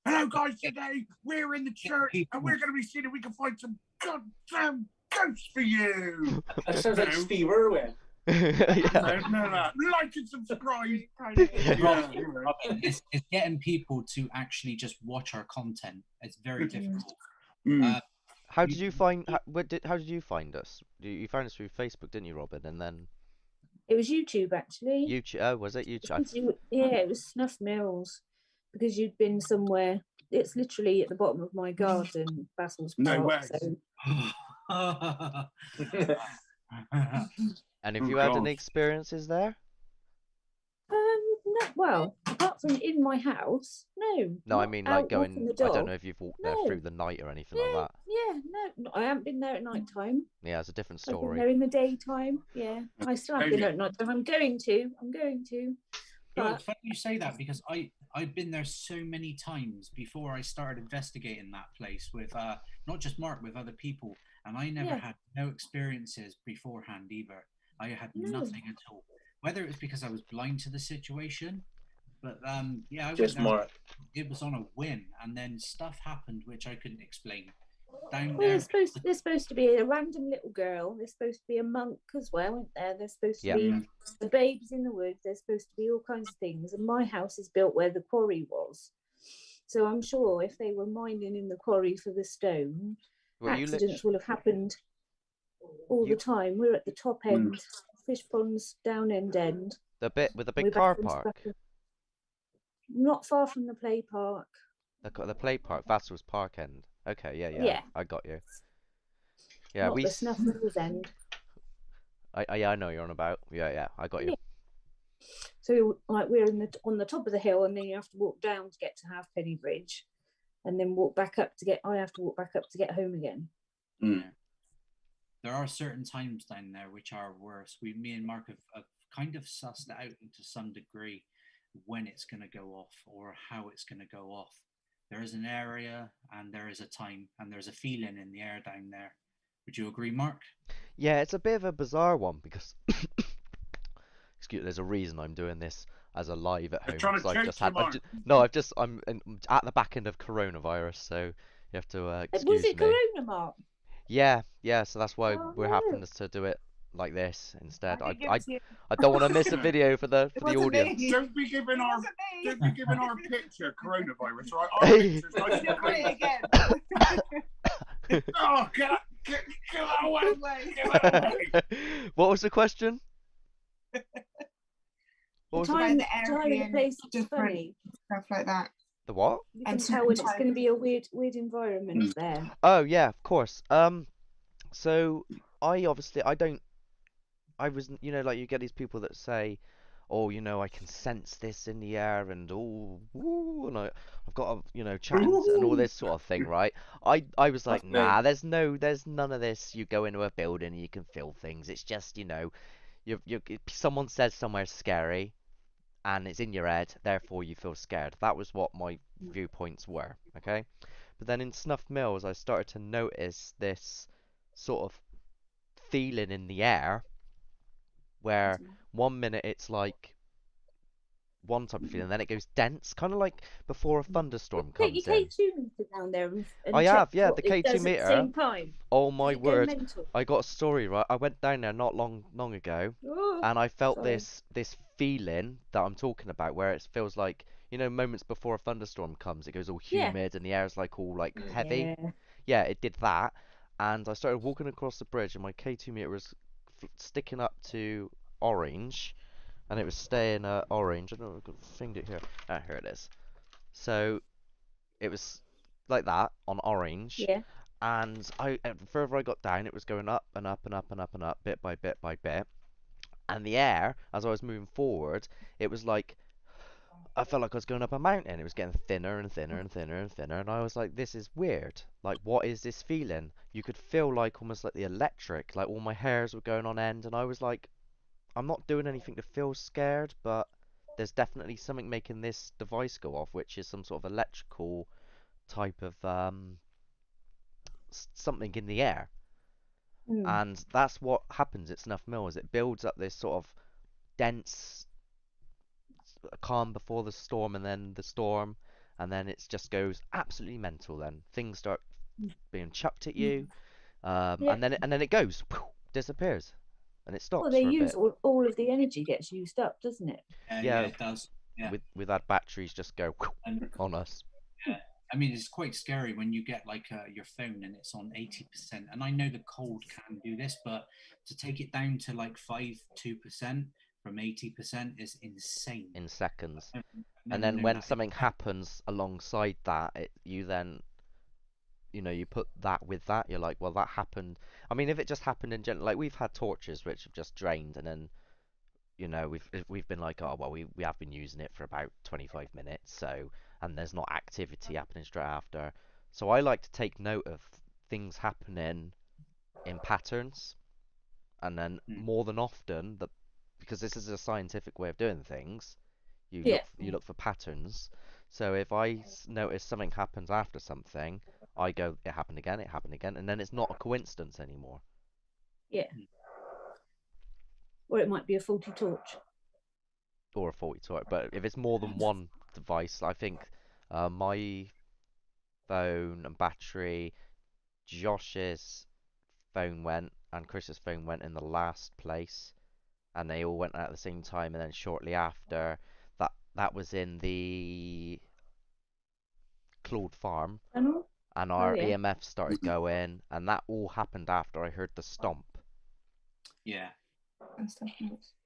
hello guys, today we're in the church and we're going to be seeing if we can find some goddamn ghosts for you. That sounds like Steve Irwin. No, like and subscribe. It's getting people to actually just watch our content. It's very difficult. How did you find? How did you find us? You found us through Facebook, didn't you, Robin? And then it was YouTube actually. YouTube. Oh, was it YouTube? Yeah, it was Snuff Mills, because you'd been somewhere. It's literally at the bottom of my garden, Basil's Park. No way. So. And have you had any experiences there? No, well, apart from in my house, no. No, I mean like going. I don't know if you've walked there through the night or anything like that. Yeah, no, I haven't been there at night time. Yeah, it's a different I've been story. there in the daytime. Yeah, I still haven't been there at night time. I'm going to. But it's funny you say that, because I've been there so many times before I started investigating that place with not just Mark, with other people, and I never had no experiences beforehand either. I had nothing at all. Whether it was because I was blind to the situation, But yeah, I went Just there. Mark. It was on a whim, and then stuff happened which I couldn't explain. Down Well, there, there's supposed to be a random little girl. There's supposed to be a monk as well, isn't there? There's supposed to Yeah. be the babes in the woods. There's supposed to be all kinds of things. And my house is built where the quarry was. So I'm sure if they were mining in the quarry for the stone, Well, accidents will have happened all the time. We're at the top end, fish ponds down end. the bit with the big We're car back into park, not far from the play park. the play park, Vassal's Park End. Okay, yeah, Yeah. I got you. Yeah, Not the Snuff Mills end. yeah, I know you're on about. Yeah, I got you. Yeah. So like we're on the top of the hill, and then you have to walk down to get to Halfpenny Bridge, and then walk back up to get. I have to walk back up to get home again. There are certain times down there which are worse. Me and Mark have kind of sussed it out to some degree when it's going to go off or how it's going to go off. There is an area and there is a time and there's a feeling in the air down there. Would you agree, Mark? Yeah, it's a bit of a bizarre one because excuse, there's a reason I'm doing this as a live at home. Trying to I've just choke had, I'm at the back end of coronavirus, so you have to excuse Was it me. Corona, Mark? Yeah, so that's why we're having to do it like this instead. I don't want to miss a video for the audience. Don't be giving our picture coronavirus, right? Our picture's nice and clean. again. Oh, get away. What was the question? What was Time the area place is funny. Stuff like that. the what? You can tell when it's going to be a weird environment there. Oh yeah, of course. So I was, like you get these people that say, oh, I can sense this in the air and and I've got a, chance and all this sort of thing, right? I was like, nah, there's none of this. You go into a building and you can feel things. It's just, someone says somewhere scary and it's in your head, therefore you feel scared. That was what my viewpoints were, okay? But then in Snuff Mills, I started to notice this sort of feeling in the air where one minute it's like one type of feeling, then it goes dense, kind of like before a thunderstorm comes Take your in. K2 meter down there and I check have, yeah, what the it K2 does meter. at the same time. Oh my Does it go word! mental? I got a story, right? I went down there not long ago, and I felt this feeling that I'm talking about, where it feels like, moments before a thunderstorm comes, it goes all humid and the air is like all like heavy. Yeah, it did that, and I started walking across the bridge, and my K2 meter was sticking up to orange, and it was staying orange. I don't know if I can find it here. Ah, here it is. So it was like that on orange. Yeah. And the further I got down, it was going up and up and up and up and up, bit by bit by bit. And the air, as I was moving forward, it was like, I felt like I was going up a mountain. It was getting thinner and thinner and thinner and thinner. And I was like, this is weird. Like, what is this feeling? You could feel like almost like the electric, like all my hairs were going on end. And I was like, I'm not doing anything to feel scared, but there's definitely something making this device go off, which is some sort of electrical type of something in the air. And that's what happens at Snuff Mills. It builds up this sort of dense calm before the storm, and then the storm, and then it just goes absolutely mental. Then things start being chucked at you, and then it goes, disappears, and it stops. Well, they for a use bit. all of the energy gets used up, doesn't it? Yeah, it does. Yeah. With our batteries just go on us. Yeah. I mean, it's quite scary when you get like your phone and it's on 80%. And I know the cold can do this, but to take it down to like 2% from 80% is insane. In seconds. And then when something happens alongside that, you then, you put that with that. You're like, well, that happened. I mean, if it just happened in general, like we've had torches which have just drained, and then, we've been like, oh, well, we have been using it for about 25 minutes, so, and there's not activity happening straight after. So I like to take note of things happening in patterns, and then more than often, because this is a scientific way of doing things, you look for patterns. So if I notice something happens after something, I go, it happened again, and then it's not a coincidence anymore. Yeah. Or it might be a faulty torch. or a faulty toilet, but if it's more than one device, I think my phone and battery, Josh's phone went, and Chris's phone went in the last place, and they all went out at the same time, and then shortly after, that was in the Claude Farm, and our EMF started going, and that all happened after I heard the stomp. Yeah.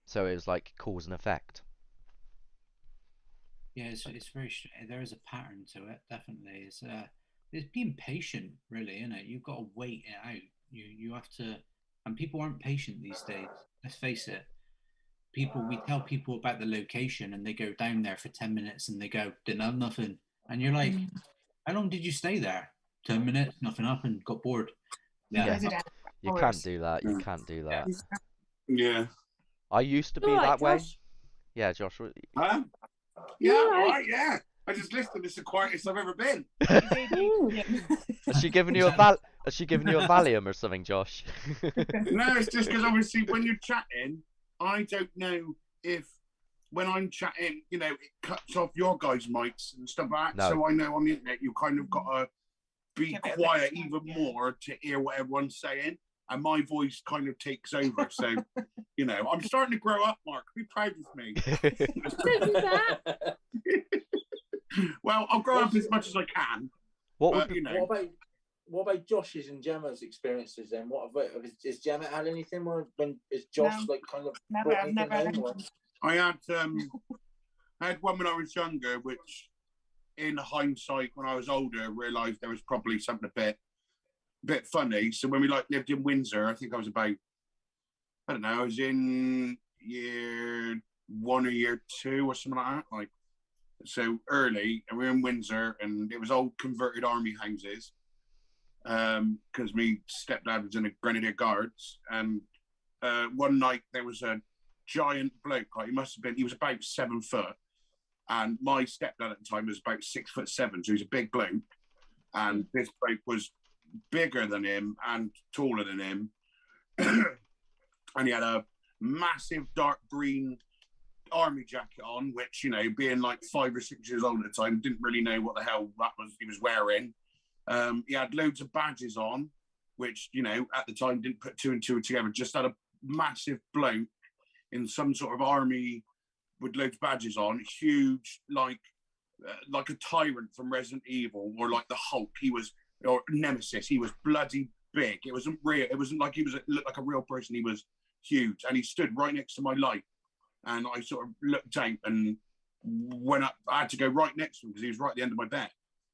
So it was like cause and effect. Yeah, it's very. There is a pattern to it, definitely. It's being patient, really, isn't it? You've got to wait it out. You have to, and people aren't patient these days. Let's face it. We tell people about the location, and they go down there for 10 minutes, and they go, didn't have nothing, and you're like, how long did you stay there? 10 minutes, nothing happened, got bored. Yeah. You can't do that. You can't do that. Yeah. I used to be that way. Yeah, Josh. Huh? Yeah, right, yeah. I just listened. It's the quietest I've ever been. Has she given you a Valium or something, Josh? No, it's just because obviously when you're chatting, I don't know if when I'm chatting, you know, it cuts off your guys' mics and stuff like that. No. So I know on the internet you kind of got to be quiet even more to hear what everyone's saying. And my voice kind of takes over. So, you know, I'm starting to grow up, Mark. Be proud of me. Don't do that. Well, I'll grow up as much as I can. What about Josh's and Gemma's experiences then? Has Gemma had anything when is Josh like kind of never had anything? I had one when I was younger, which in hindsight, when I was older, realised there was probably something a bit funny. So when we lived in Windsor, I think I was about, I don't know, I was in year 1 or year 2 or something like that. So early, and we were in Windsor, and it was old converted army houses. Because my stepdad was in the Grenadier Guards, and one night there was a giant bloke. He was about 7 foot, and my stepdad at the time was about 6'7", so he was a big bloke. And this bloke was bigger than him and taller than him, and he had a massive dark green army jacket on, which, you know, being like 5 or 6 years old at the time, didn't really know what the hell that was he was wearing. He had loads of badges on, which, you know, at the time didn't put 2 and 2 together. Just had a massive bloke in some sort of army with loads of badges on, huge, like a tyrant from Resident Evil, or like the Hulk. Or Nemesis. He was bloody big. It wasn't real. It wasn't like looked like a real person. He was huge, and he stood right next to my light. And I sort of looked out and went up. I had to go right next to him because he was right at the end of my bed.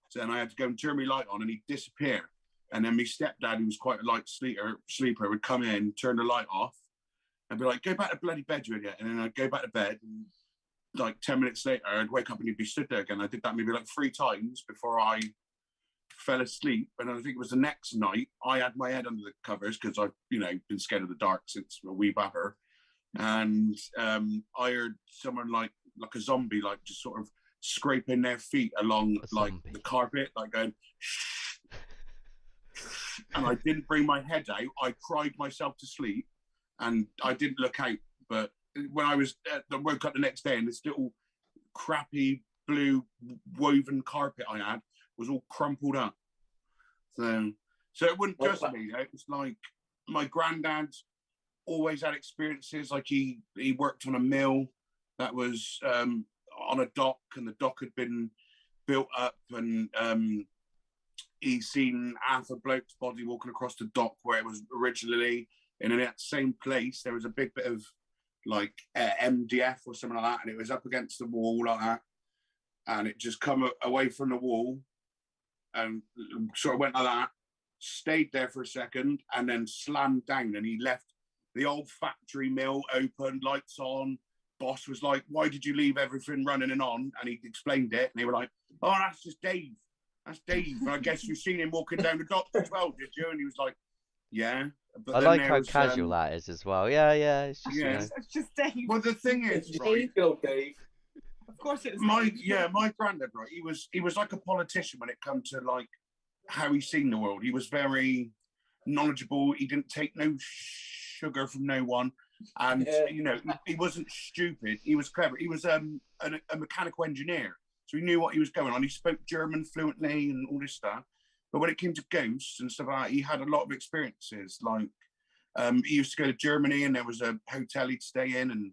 So then I had to go and turn my light on, and he'd disappear. And then my stepdad, who was quite a light sleeper, would come in, turn the light off, and be like, "Go back to bloody bed, you idiot." And then I'd go back to bed, and like 10 minutes later, I'd wake up and he'd be stood there again. I did that maybe like 3 times before I fell asleep. And I think it was the next night, I had my head under the covers because I've, you know, been scared of the dark since a wee babber. And I heard someone like a zombie, like just sort of scraping their feet along like the carpet, like going shh. And I didn't bring my head out. I cried myself to sleep, and I didn't look out. But when I woke up the next day, and this little crappy blue woven carpet I had was all crumpled up. So it wouldn't just me. It was like my granddad always had experiences. Like he worked on a mill that was on a dock, and the dock had been built up, and he's seen half a bloke's body walking across the dock where it was originally. And in that same place, there was a big bit of like MDF or something like that, and it was up against the wall like that, and it just come away from the wall and sort of went like that, stayed there for a second, and then slammed down. And he left the old factory mill open, lights on. Boss was like, "Why did you leave everything running and on?" And he explained it, and they were like, "Oh, that's just Dave. That's Dave. And I guess you've seen him walking down the dock as well, did you?" And he was like, "Yeah." But I like how casual that is as well. Yeah. It's just, yeah. It's just Dave. Well, the thing is, right? Dave. Of course it is. My granddad, right? He was like a politician when it come to like how he's seen the world. He was very knowledgeable. He didn't take no sugar from no one. And, you know, he wasn't stupid. He was clever. He was a mechanical engineer. So he knew what he was going on. He spoke German fluently and all this stuff. But when it came to ghosts and stuff like that, he had a lot of experiences. Like, he used to go to Germany and there was a hotel he'd stay in. And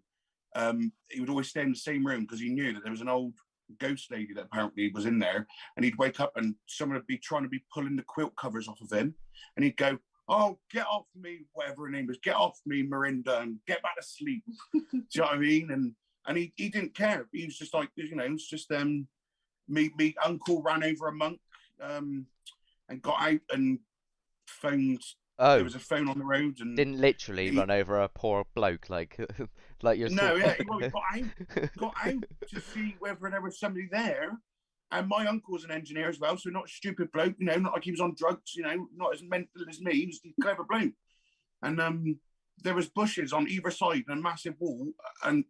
he would always stay in the same room because he knew that there was an old ghost lady that apparently was in there. And he'd wake up and someone would be trying to be pulling the quilt covers off of him. And he'd go, "Oh, get off me," whatever her name was, "get off me, Miranda, and get back to sleep." Do you know what I mean? And he didn't care. He was just like, you know, it's just me uncle ran over a monk and got out and phoned. Oh, there was a phone on the road and didn't literally run over a poor bloke like like you're no, talking. yeah, he got out to see whether there was somebody there. And my uncle was an engineer as well, so not a stupid bloke, you know, not like he was on drugs, you know, not as mental as me. He was a clever bloke. And there was bushes on either side and a massive wall. And,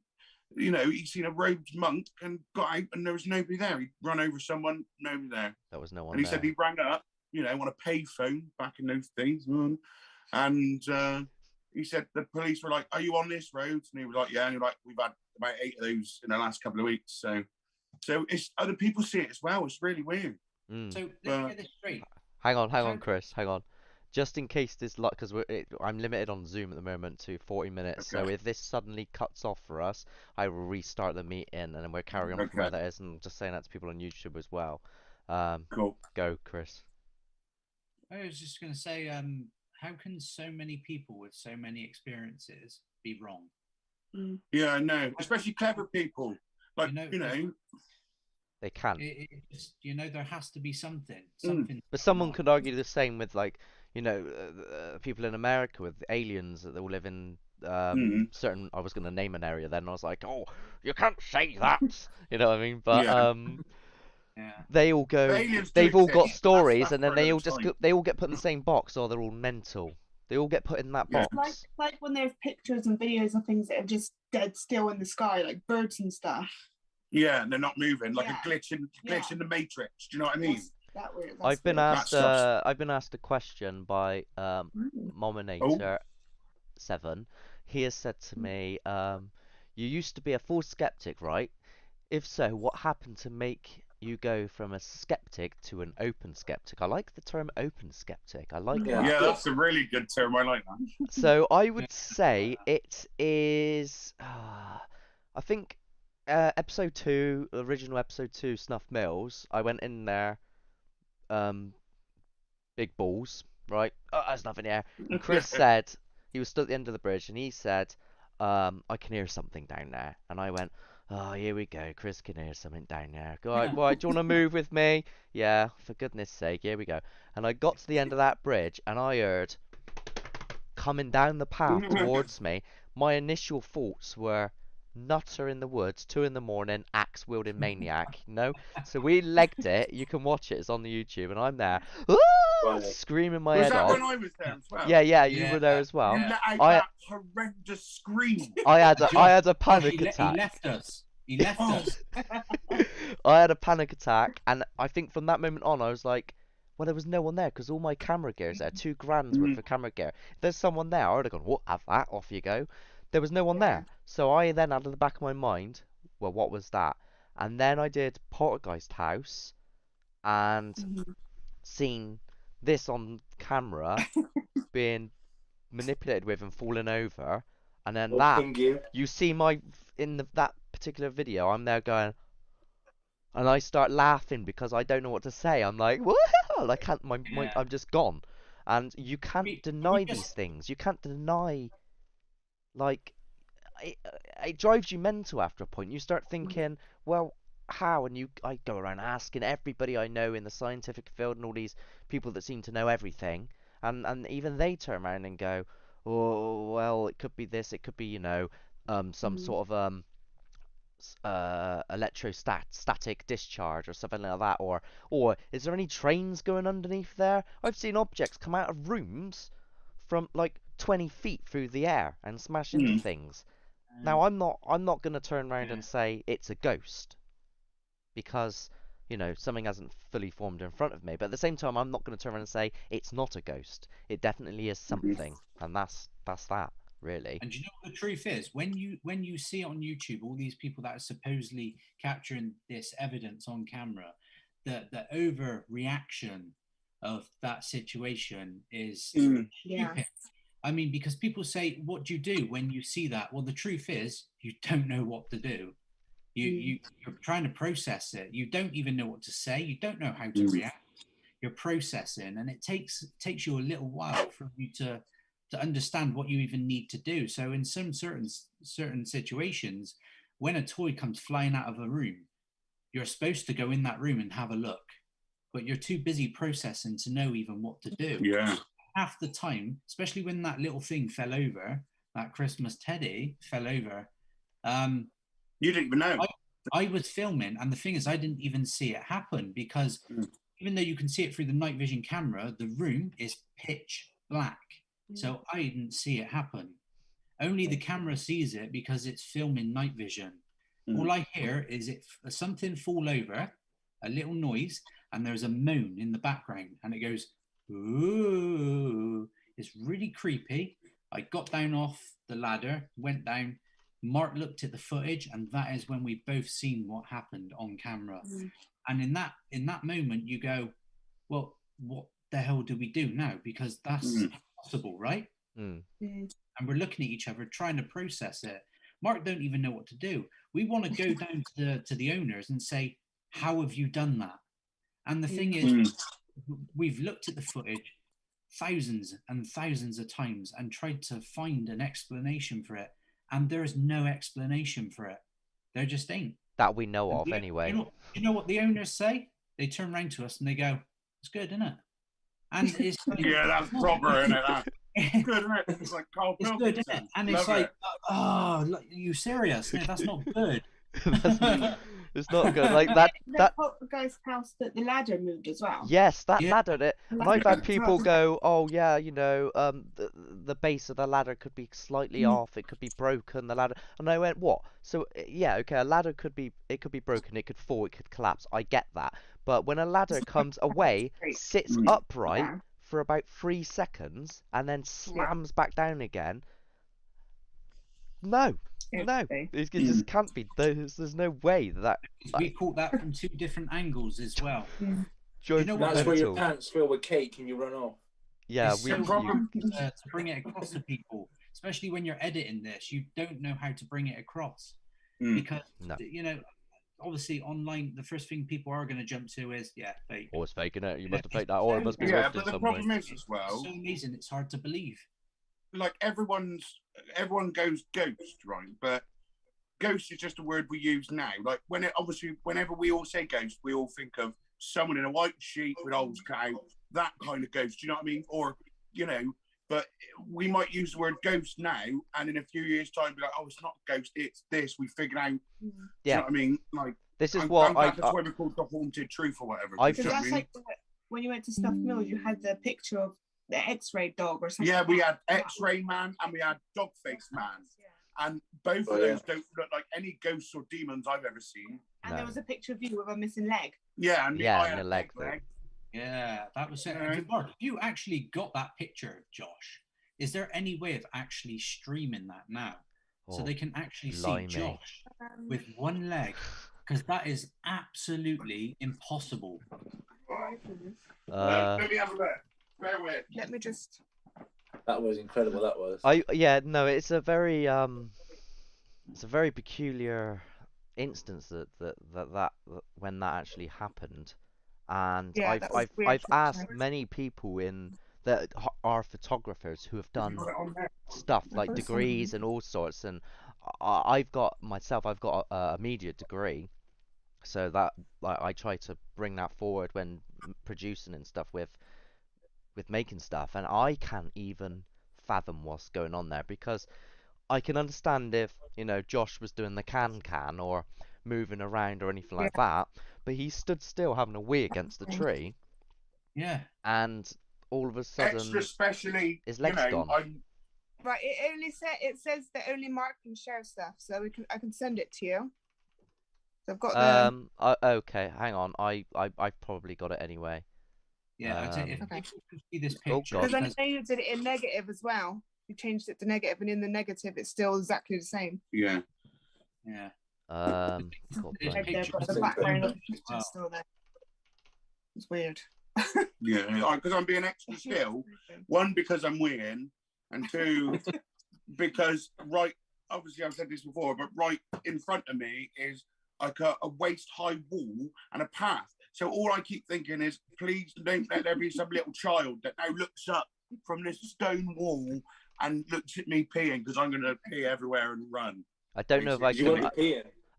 you know, he'd seen a robed monk and got out and there was nobody there. He'd run over someone, nobody there. There was no one And he there. said he rang up, you know, on a pay phone back in those days. And he said the police were like, "Are you on this road?" And he was like, "Yeah." And he was like, "We've had about 8 of those in the last couple of weeks." So it's other people see it as well. It's really weird. So let's get this straight. Hang on, Chris. Hang on. Just in case this luck, because I'm limited on Zoom at the moment to 40 minutes. Okay. So if this suddenly cuts off for us, I will restart the meeting and then we'll carry on from where that is. And I'm just saying that to people on YouTube as well. Cool. Go, Chris. I was just going to say, how can so many people with so many experiences be wrong? Yeah, I know. Especially clever people. Like, you know. They can. Just, you know, there has to be something. But someone could argue the same with, like, you know, people in America with aliens that all live in certain. I was going to name an area then. And I was like, "Oh, you can't say that." You know what I mean? But yeah. they all go. They've all got stories, and then they all they all get put in the same box. Or they're all mental. They all get put in that box. Like when there's pictures and videos of things that are just dead still in the sky, like birds and stuff. Yeah, and they're not moving, like a glitch in the Matrix. Do you know what I mean? That weird. I've been asked a question by Mominator7. He has said to me, "You used to be a full skeptic, right? If so, what happened to make you go from a skeptic to an open skeptic?" I like the term open skeptic. I like that. Yeah, that's a really good term. I like that. So I would say it is. I think episode 2, original episode 2, Snuff Mills. I went in there. Big balls, right? Oh, there's nothing here. And Chris said, he was stood at the end of the bridge, and he said, "I can hear something down there." And I went, "Oh, here we go. Chris can hear something down there. Go right, do you want to move with me?" "Yeah, for goodness sake, here we go." And I got to the end of that bridge, and I heard coming down the path towards me. My initial thoughts were, nutter in the woods, 2 in the morning, axe wielding maniac. No, so we legged it. You can watch it. It's on the YouTube, and I'm there, screaming my head off. Was that when I was there as well? Yeah, you were there as well. You let out that horrendous scream. I had a panic attack. He left us. I had a panic attack, and I think from that moment on, I was like, well, there was no one there because all my camera gear's there, $2,000 worth of camera gear. If there's someone there, I would have gone, "What? Have that? Off you go." There was no one there. So I then had in the back of my mind, well, what was that? And then I did Poltergeist House and seen this on camera being manipulated with and falling over. And then you see that particular video, I'm there going, and I start laughing because I don't know what to say. I'm like, well, I can't, I'm just gone. And you can't deny these things. You can't deny, like, it drives you mental after a point. You start thinking, well, how? And I go around asking everybody I know in the scientific field and all these people that seem to know everything, and even they turn around and go, "Oh, well, it could be this, it could be, you know, some sort of electrostatic discharge or something like that, or is there any trains going underneath there?" I've seen objects come out of rooms from like 20 feet through the air and smash into things. Now, I'm not going to turn around and say it's a ghost because, you know, something hasn't fully formed in front of me. But at the same time, I'm not going to turn around and say it's not a ghost. It definitely is something, and that's that. really. And you know what the truth is? When you see on YouTube all these people that are supposedly capturing this evidence on camera, the overreaction of that situation is stupid. I mean, because people say, what do you do when you see that? Well, the truth is, you don't know what to do. You're trying to process it. You don't even know what to say. You don't know how to react. You're processing, and it takes you a little while for you to understand what you even need to do. So in some certain situations, when a toy comes flying out of a room, you're supposed to go in that room and have a look, but you're too busy processing to know even what to do. Yeah. Half the time, especially when that little thing fell over, that Christmas teddy fell over, you didn't even know. I was filming, and the thing is, I didn't even see it happen, because even though you can see it through the night vision camera, the room is pitch black. So I didn't see it happen. Only the camera sees it because it's filming night vision. All I hear is something fall over, a little noise, and there's a moan in the background, and it goes, ooh. It's really creepy. I got down off the ladder, went down. Mark looked at the footage, and that is when we both seen what happened on camera. And in that moment, you go, well, what the hell do we do now? Because that's impossible, right? And we're looking at each other, trying to process it. Mark don't even know what to do. We want to go down to the owners and say, how have you done that? And the thing is, we've looked at the footage thousands and thousands of times and tried to find an explanation for it. And there is no explanation for it. There just ain't. That we know of, anyway. You know what the owners say? They turn around to us and they go, it's good, isn't it? And it's like, yeah, that's proper, isn't it? That? Good, isn't it? It's like Carl it's good, isn't it? And it's like, oh, are you serious? No, that's not good. It's not good. Like that guy's house, that the ladder moved as well. Yes, that ladder. And I've had people go, oh yeah, you know, the base of the ladder could be slightly off. It could be broken. The ladder, and I went, what? So yeah, okay, a ladder could be broken. It could fall. It could collapse. I get that. But when a ladder comes away, sits upright for about 3 seconds, and then slams back down again. No, it just can't be. There's no way that. We caught that from 2 different angles as well. You know what? That's where your pants fill with cake and you run off. Yeah, it's so hard to bring it across to people, especially when you're editing this. You don't know how to bring it across because you know, obviously online, the first thing people are going to jump to is fake. Or it's faking it. You must have faked that, or it must be rigged in some way. But the problem is as well. It's so amazing. It's hard to believe. Like everyone goes ghost, right? But ghost is just a word we use now. Like whenever we all say ghost, we all think of someone in a white sheet with holes cut out, that kind of ghost. Do you know what I mean? Or but we might use the word ghost now, and in a few years' time, be like, oh, it's not ghost, it's this. We figured out. Do you know what I mean? Like this is that's why we called the haunted truth or whatever. That's like when you went to Stuff Mills, you had the picture of the X-ray dog or something. Yeah, we had X-ray man and we had dog face man, and both of those don't look like any ghosts or demons I've ever seen. And there was a picture of you with a missing leg. Yeah, and I had a leg. Yeah, that was it. Mark, you actually got that picture, Josh. Is there any way of actually streaming that now, so they can actually see Josh with one leg? Because that is absolutely impossible. Let me have a look. Let me just. That was incredible. That was. It's a very peculiar instance that when that actually happened, and I've asked many people that are photographers who have done stuff like degrees and all sorts, and I've got a media degree, so that I try to bring that forward when producing and stuff with making stuff, and I can't even fathom what's going on there, because I can understand if Josh was doing the can or moving around or anything like that, but he stood still having a wee against the tree, and all of a sudden especially his leg's gone. Right, it says that only Mark can share stuff, so I can send it to you. So I've got okay, hang on, I've probably got it anyway. Yeah, if you see this picture. Because I know you did it in negative as well. you changed it to negative, and in the negative, it's still exactly the same. Yeah. Yeah. God This blame There, picture but was the so background of filmed the as picture's well. still there. It's weird. Yeah, because I'm being extra still. One, because I'm winging, and two, because obviously I've said this before, but right in front of me is like a waist-high wall and a path. So all I keep thinking is, please don't let there be some little child that now looks up from this stone wall and looks at me peeing, because I'm going to pee everywhere and run. I don't know if I You can. won't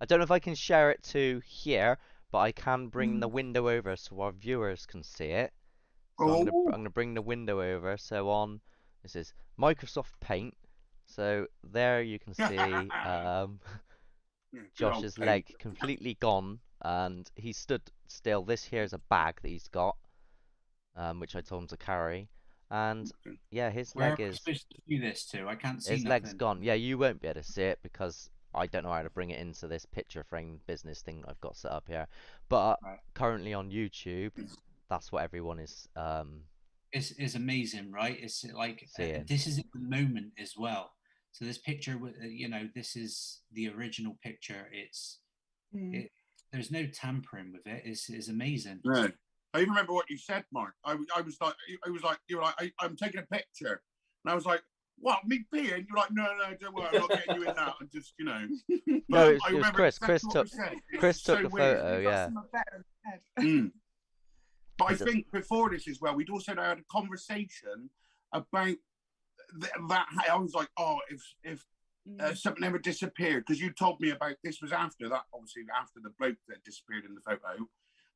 I don't know if I can share it to here, but I can bring Mm. the window over so our viewers can see it. So Oh. I'm gonna bring the window over. So on, this is Microsoft Paint. So there you can see Yeah, good old Josh's paint. leg completely gone, and he stood still. This here is a bag that he's got, which I told him to carry. And yeah, his Where am leg I is supposed to view this to? I can't see his leg's nothing. gone. Yeah, you won't be able to see it because I don't know how to bring it into this picture frame business thing I've got set up here. But Right. currently on YouTube, that's what everyone is It's amazing, right? It's like seeing. this is at the moment as well. So this picture, you know, this is the original picture. There's no tampering with it. It's amazing. No. I even remember what you said, Mark. I was like, you were like, I'm taking a picture, and I was like, what, me peeing? You're like, no, don't worry, I'm not getting you in that. And just, you know. No, it I was remember Chris. exactly what you said. Chris took so the weird. photo. You've got Yeah. someone better in the head. But I think before this as well, we'd also had a conversation about that. I was like, oh, if something ever disappeared, because you told me about this was after that, obviously after the bloke that disappeared in the photo,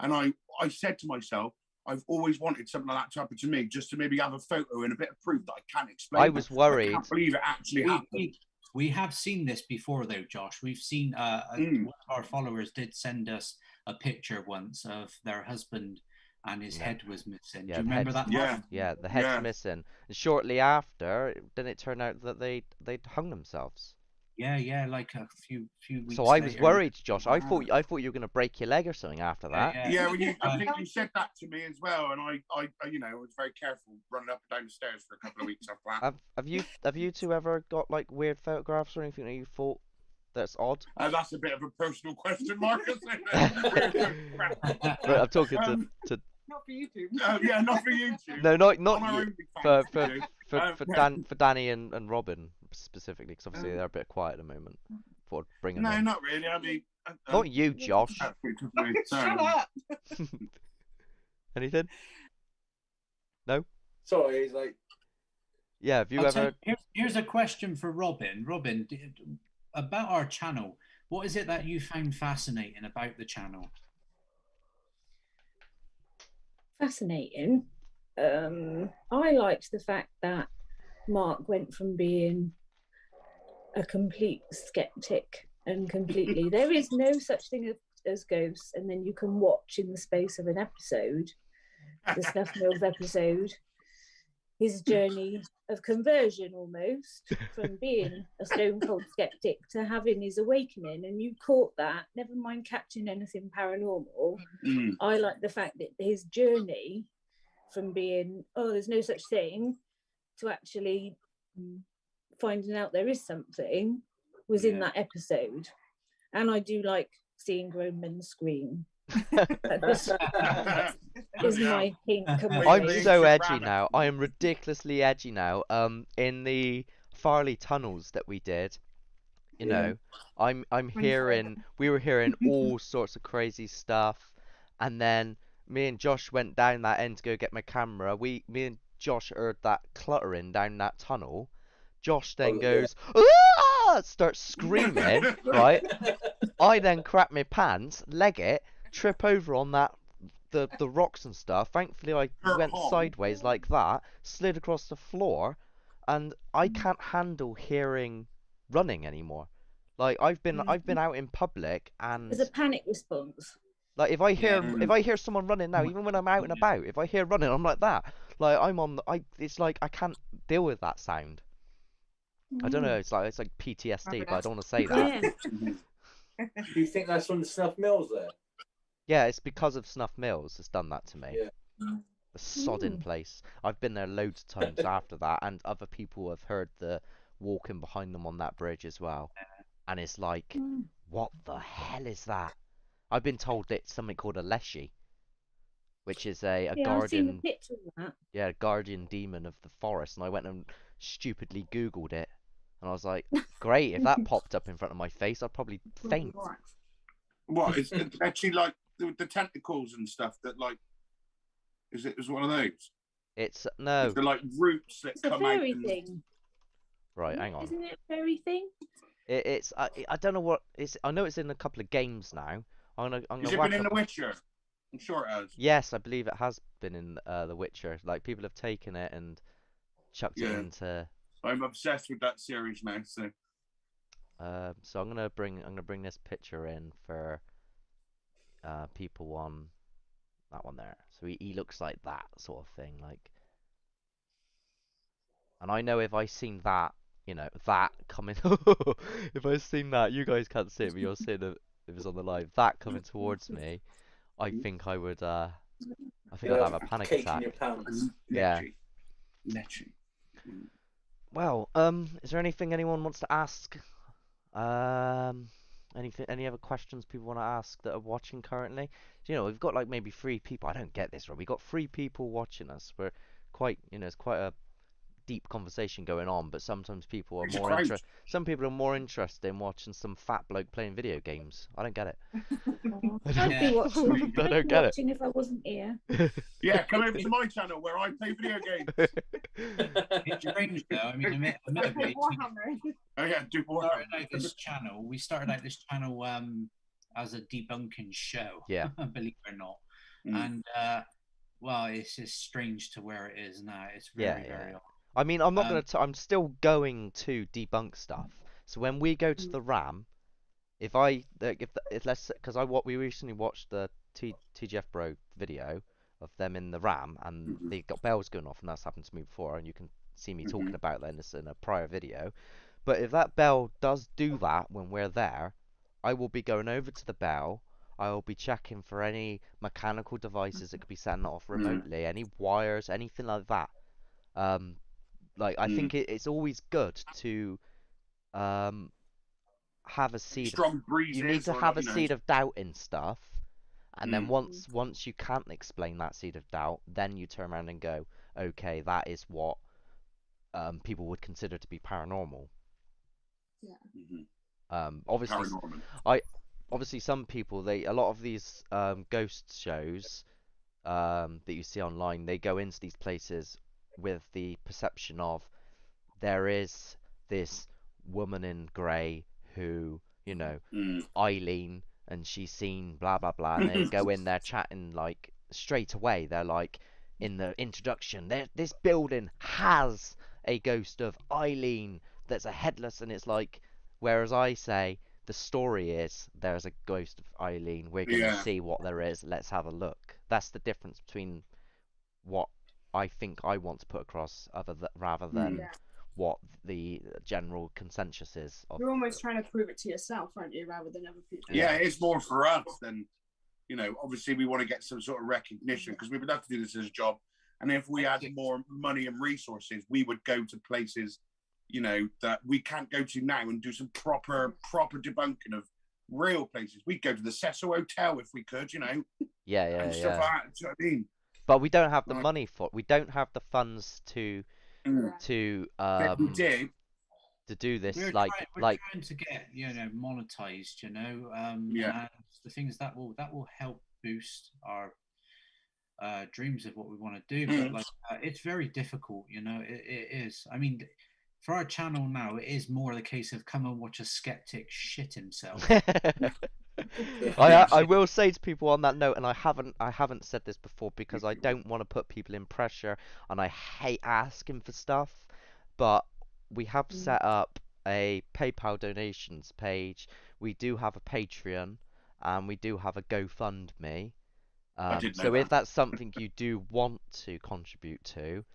and I said to myself, I've always wanted something like that to happen to me, just to maybe have a photo and a bit of proof that I can't explain. I was worried. I can't believe it actually happened. We have seen this before, though, Josh. We've seen one of our followers did send us a picture once of their husband, and his head was missing. Yeah, Do you remember that? Yeah. Yeah, the head's missing. And shortly after, didn't it turn out that they'd hung themselves? Yeah, like a few weeks. So I was later. worried, Josh. I thought you were gonna break your leg or something after that. Yeah, well, I think you said that to me as well, and I you know, was very careful running up and down the stairs for a couple of weeks after that. Have you two ever got like weird photographs or anything that you thought that's odd? That's a bit of a personal question, Marcus. But I'm talking to Not for YouTube. Yeah, not for YouTube. No, not you. For Danny and Robin specifically, because obviously they're a bit quiet at the moment. For bringing No, them. not really. I mean, not you, Josh. Shut up. Anything? No. Sorry, he's like. Yeah, have you ever? Here's a question for Robin. Robin, about our channel. What is it that you found fascinating about the channel? Fascinating. I liked the fact that Mark went from being a complete skeptic and completely there is no such thing as ghosts, and then you can watch in the space of an episode, the Snuff Mills episode, his journey of conversion, almost from being a stone cold skeptic to having his awakening, and you caught that, never mind catching anything paranormal. I like the fact that his journey from being, oh, there's no such thing, to actually finding out there is something was in that episode. And I do like seeing grown men scream. Is my kink. I'm so edgy now. I am ridiculously edgy now. In the Farley tunnels that we did, you know, we were hearing all sorts of crazy stuff, and then me and Josh went down that end to go get my camera. Me and Josh heard that cluttering down that tunnel. Josh then goes, "Ah!" starts screaming, right? I then crap my pants, leg it, trip over on that the rocks and stuff. Thankfully, I went sideways like that, slid across the floor, and I can't handle hearing running anymore. Like I've been out in public, and there's a panic response. Like if I hear someone running now, even when I'm out and about, if I hear running, I'm like that. Like it's like I can't deal with that sound. I don't know. It's like PTSD, but I don't want to say that. Yeah. Do you think that's from the Snuff Mills there? Yeah, it's because of Snuff Mills has done that to me. Yeah. a sodding place. I've been there loads of times after that, and other people have heard the walking behind them on that bridge as well. And it's like, what the hell is that? I've been told it's something called a leshy, which is a Yeah, I've seen the guardian, picture of that. yeah, guardian demon of the forest. And I went and stupidly Googled it, and I was like, great, if that popped up in front of my face, I'd probably faint. What is it actually like the tentacles and stuff that like? Is it one of those? It's no. The like roots that It's a come out. fairy And... thing. Right, hang on. Isn't it a fairy thing? It's I don't know what it's. I know it's in a couple of games now. I'm gonna Has it whack been in up. The Witcher? I'm sure it has. Yes, I believe it has been in The Witcher. Like people have taken it and chucked it Yeah. into. I'm obsessed with that series now. So I'm gonna bring this picture in for people on that one there. So he looks like that sort of thing, like. And I know if I seen that, you know, that coming. If I seen that, you guys can't see it, but you're seeing it if it's on the live. That coming towards me, I think I would. I think I'd have a panic cake attack. in your pants. Yeah. Netchy. Well, is there anything anyone wants to ask? Any other questions people want to ask that are watching currently? You know, we've got like maybe 3 people. I don't get this right. We got 3 people watching us. We're quite, you know, it's quite a deep conversation going on, but sometimes people are more interested. Some people are more interested in watching some fat bloke playing video games. I don't get it. I'd be watching. I don't I'd be get it. watching if I wasn't here. Yeah, come over to my channel where I play video games. It's strange though. I mean, admittedly, Oh yeah, do more. we started out this channel as a debunking show. Yeah. Believe it or not. And well, it's just strange to where it is now. It's very odd. I mean, I'm not I'm still going to debunk stuff. So when we go to the RAM, if let's, because we recently watched the TGF Bro video of them in the RAM, and they got bells going off, and that's happened to me before, and you can see me talking about that in a prior video. But if that bell does do that when we're there, I will be going over to the bell. I will be checking for any mechanical devices that could be sent off remotely, any wires, anything like that. Like I think it's always good to have a seed. Strong breezes. You need to have a seed of doubt in stuff, and then once you can't explain that seed of doubt, then you turn around and go, okay, that is what people would consider to be paranormal. Yeah. Obviously, obviously some people, a lot of these ghost shows that you see online, they go into these places with the perception of there is this woman in grey who, you know, Eileen, and she's seen blah blah blah, and they go in there chatting like straight away. They're like, in the introduction, this building has a ghost of Eileen that's a headless, and it's like, whereas I say the story is there's a ghost of Eileen, we're gonna see what there is, let's have a look. That's the difference between what I think I want to put across, rather than what the general consensus is. You're almost trying to prove it to yourself, aren't you, rather than other people? Yeah, it's more for us than, you know, obviously we want to get some sort of recognition, because we would have to do this as a job. And if we had more money and resources, we would go to places, you know, that we can't go to now and do some proper debunking of real places. We'd go to the Cecil Hotel if we could, you know. And stuff like that. Do you know what I mean? But we don't have the money for it. We don't have the funds to we did. to do this. We're trying to get, you know, monetized, you know. And the things that will help boost our dreams of what we want to do. But like it's very difficult, you know. It is. I mean, for our channel now, it is more the case of come and watch a skeptic shit himself. I will say to people on that note, and I haven't said this before because I don't want to put people in pressure, and I hate asking for stuff, but we have set up a PayPal donations page. We do have a Patreon, and we do have a GoFundMe. So if that's something you do want to contribute to,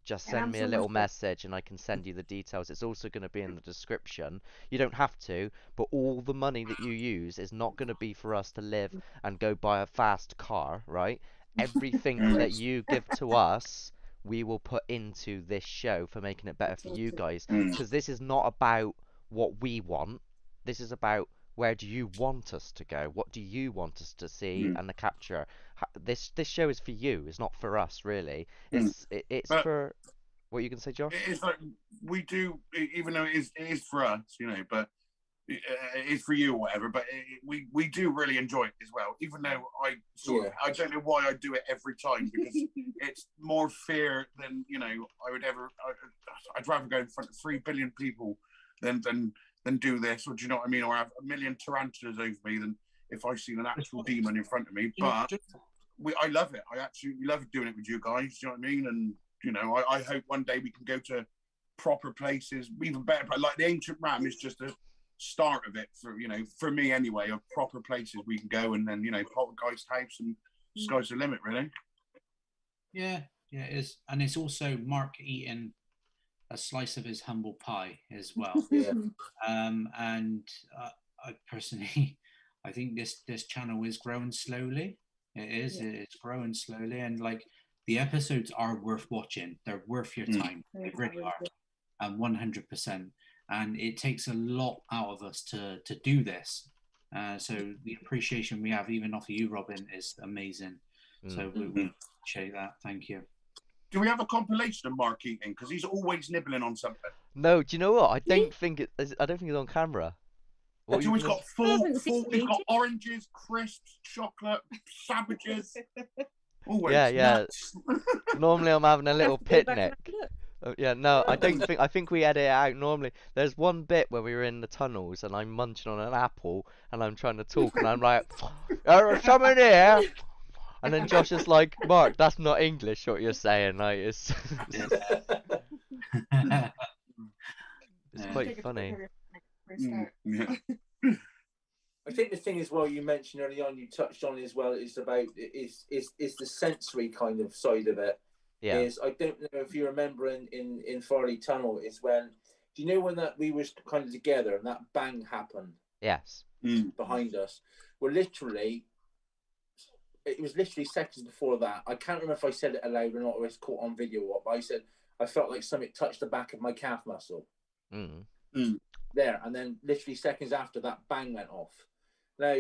just send me a little message and I can send you the details. It's also going to be in the description. You don't have to, but all the money that you use is not going to be for us to live and go buy a fast car, right? everything that you give to us, we will put into this show for making it better for you guys. Because this is not about what we want. This is about where do you want us to go? What do you want us to see and to capture? This show is for you. It's not for us, really. It's But for what you can say, Josh. it's like we do, even though it is for us, you know, but it's for you or whatever. But we do really enjoy it as well. Even though I don't know why I do it every time, because it's more fear than, you know, I would ever. I'd rather go in front of 3 billion people than do this, or do you know what I mean, or have a million tarantulas over me than if I see an actual demon in front of me. But I love it. I absolutely love doing it with you guys. Do you know what I mean? And you know, I hope one day we can go to proper places, even better. Like the Ancient Ram is just a start of it for, you know, for me anyway, of proper places we can go, and then, you know, Poltergeist House and sky's the limit, really. Yeah, it is, and it's also Mark eating a slice of his humble pie as well. And I personally, I think this channel is growing slowly. It's growing slowly, and like the episodes are worth watching. They're worth your time. They really are, 100%. And it takes a lot out of us to do this. So the appreciation we have, even off of you, Robin, is amazing. So we appreciate that. Thank you. Do we have a compilation of Mark eating? Because he's always nibbling on something. No, do you know what? I don't think it's on camera. He's always got he's got oranges, crisps, chocolate, sandwiches. Always. Yeah. Normally I'm having a little picnic. No, I think we edit it out normally. There's one bit where we were in the tunnels and I'm munching on an apple and I'm trying to talk and I'm like, there's someone here. And then Josh is like, Mark, that's not English what you're saying. Like, it's quite funny. I think the thing as well you mentioned early on, you touched on as well, is about is the sensory kind of side of it. Yeah. Is, I don't know if you remember in Farley Tunnel, is when, do you know when that we were kind of together and that bang happened? Yes. Behind us. Well, literally, it was literally seconds before that. I can't remember if I said it aloud or not, or it's caught on video or what, but I said I felt like something touched the back of my calf muscle. There, and then literally seconds after that bang went off. Now,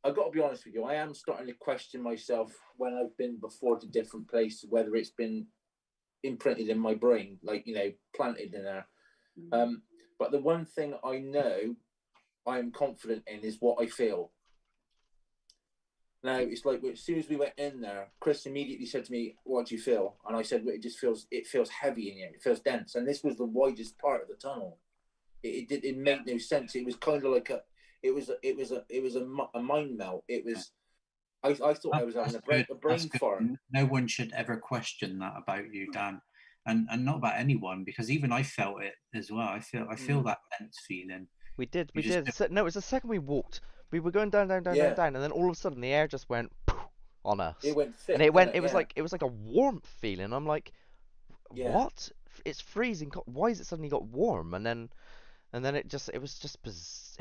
I've got to be honest with you, I am starting to question myself when I've been before to different places, whether it's been imprinted in my brain, like, you know, planted in there. But the one thing I know I'm confident in is what I feel. Now, it's like as soon as we went in there, Chris immediately said to me, "What do you feel?" And I said, well, it feels heavy in here. It feels dense. And this was the widest part of the tunnel. It made no sense. It was kind of like a mind melt. It was. I thought I was having a brain fart. No one should ever question that about you, Dan, and not about anyone, because even I felt it as well. I feel that dense feeling. We did. No, it was the second we walked. We were going down, and then all of a sudden the air just went on us. It went thick, and it was like a warmth feeling. I'm like, what? It's freezing. Why is it suddenly got warm? And then it was just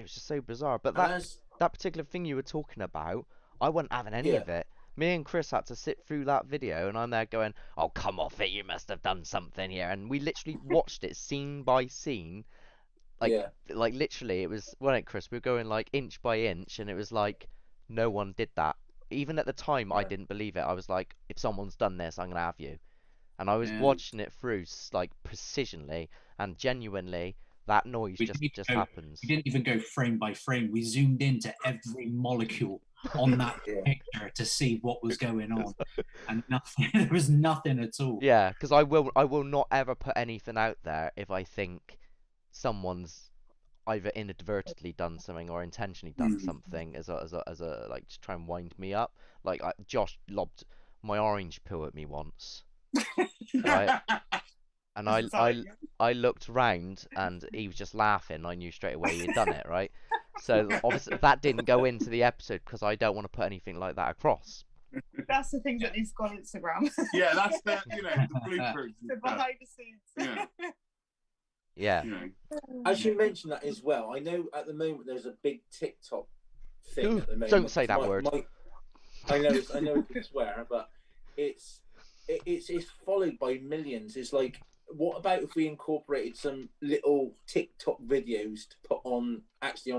so bizarre. But that particular thing you were talking about, I wasn't having any of it. Me and Chris had to sit through that video, and I'm there going, "Oh, come off it! You must have done something here." And we literally watched it scene by scene. Like literally, it was, wasn't it, Chris? We were going like inch by inch, and it was like no one did that. Even at the time, I didn't believe it. I was like, if someone's done this, I'm gonna have you. And I was watching it through like precisionally and genuinely. That noise just happens. We didn't even go frame by frame. We zoomed into every molecule on that picture to see what was going on, and nothing. There was nothing at all. Yeah, because I will not ever put anything out there if I think someone's either inadvertently done something or intentionally done something as a like to try and wind me up. Like Josh lobbed my orange peel at me once, right? And I looked round and he was just laughing. I knew straight away he'd done it, right? So obviously that didn't go into the episode because I don't want to put anything like that across. That's the things that needs to go on Instagram. Yeah, that's the the bloopers. The behind the scenes. Yeah. As you mentioned that as well, I know at the moment there's a big TikTok thing at the moment. Don't say that word. I know it's a swear, but it's followed by millions. It's like, what about if we incorporated some little TikTok videos to put on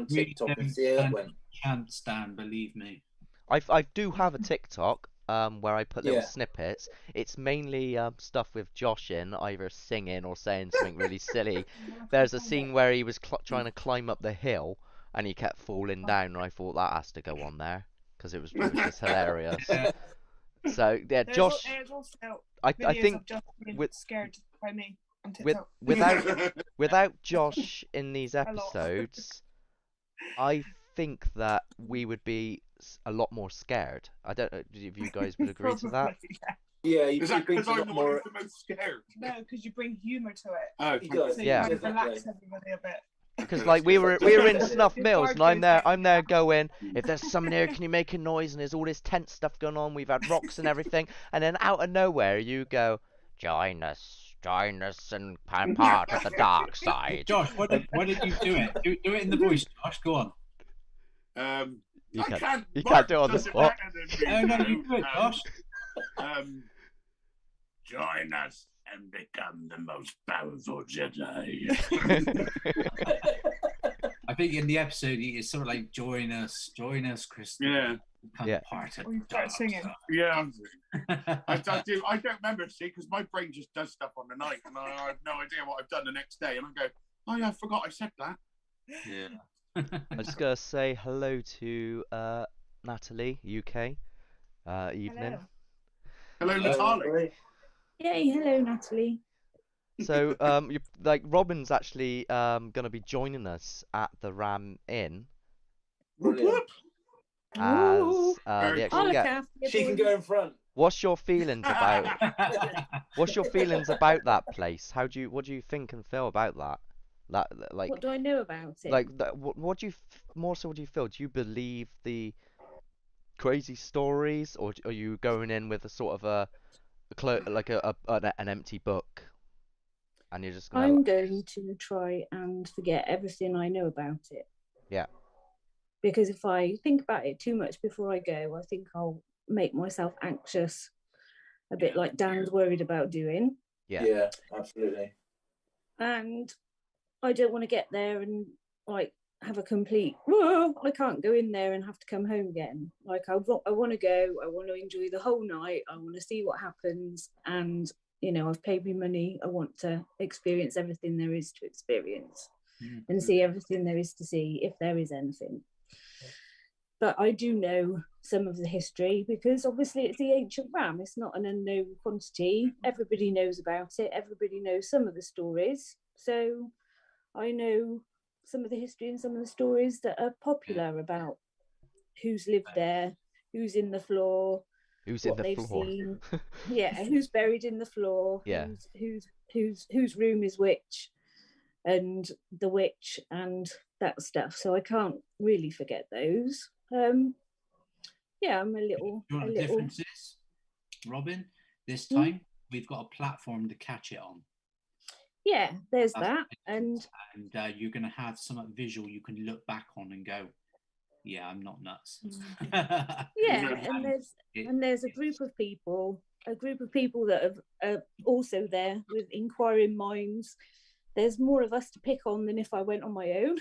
TikTok and see how it went? Can't stand, believe me. I do have a TikTok where I put little Yeah. snippets. It's mainly stuff with Josh in, either singing or saying something really silly. There's a scene where he was trying to climb up the hill and he kept falling down, and I thought that has to go on there because it was just hilarious. Yeah. So yeah, There's Josh. there's also I videos think of just being with scared by me on with TikTok. without Josh in these lot. episodes, I think that we would be a lot more scared. I don't know if you guys would agree to that. Probably, yeah. Yeah, Is that brings because a I'm lot the one more. who's the most scared? No, because you bring humour to it. Oh, He does. So Yeah. you kind of Exactly. relax everybody a bit. Because like we were in Snuff Your Mills, guard and I'm goes there down. going, if there's someone here, can you make a noise? And there's all this tense stuff going on. We've had rocks and everything, and then out of nowhere you go, join us and part of the dark side. Josh, why did you do it? Do it in the voice, Josh. Go on. You I can't. you Mark can't do it on the does spot. better than me, No, you do it, Josh. Join us and become the most powerful Jedi. I think in the episode it's sort of like join us, Christopher. Yeah. Become Yeah. part of Or you the start dark singing. side. Yeah, I don't remember, see, because my brain just does stuff on the night, and I have no idea what I've done the next day, and I go, oh yeah, I forgot I said that. Yeah. I'm just gonna say hello to Natalie, UK. Evening. Hello, Natalie. Yay, hello, Natalie. So you like Robin's actually gonna be joining us at the Ram Inn Brilliant. as Ooh. the Oh, I'll extra look guest. after you. She can boys. go in front. What's your feelings about that place? What do you think and feel about that? Like What do I know about it? what do you more so what do you feel? Do you believe the crazy stories, or are you going in with a sort of an empty book, and you're just gonna I'm going to try and forget everything I know about it. Yeah. Because if I think about it too much before I go, I think I'll make myself anxious, a bit like Dan's worried about doing. Yeah. Absolutely. And I don't want to get there and like have a complete, whoa, I can't go in there and have to come home again. Like I want to go, I want to enjoy the whole night, I want to see what happens, and I've paid me money, I want to experience everything there is to experience and see everything there is to see, if there is anything. But I do know some of the history, because obviously it's the ancient Ram, it's not an unknown quantity, everybody knows about it, everybody knows some of the stories, so I know some of the history and some of the stories that are popular about who's lived there, who's in the floor, Who's what in the they've floor? seen, who's buried in the floor, Yeah. whose room is which, and the witch and that stuff. So I can't really forget those. I'm a little. You know what the difference is, Robin? This Hmm? time we've got a platform to catch it on. Yeah, there's That's that, the and difference. You're going to have something visual you can look back on and go, yeah, I'm not nuts. and there's a group of people that are also there with inquiring minds. There's more of us to pick on than if I went on my own.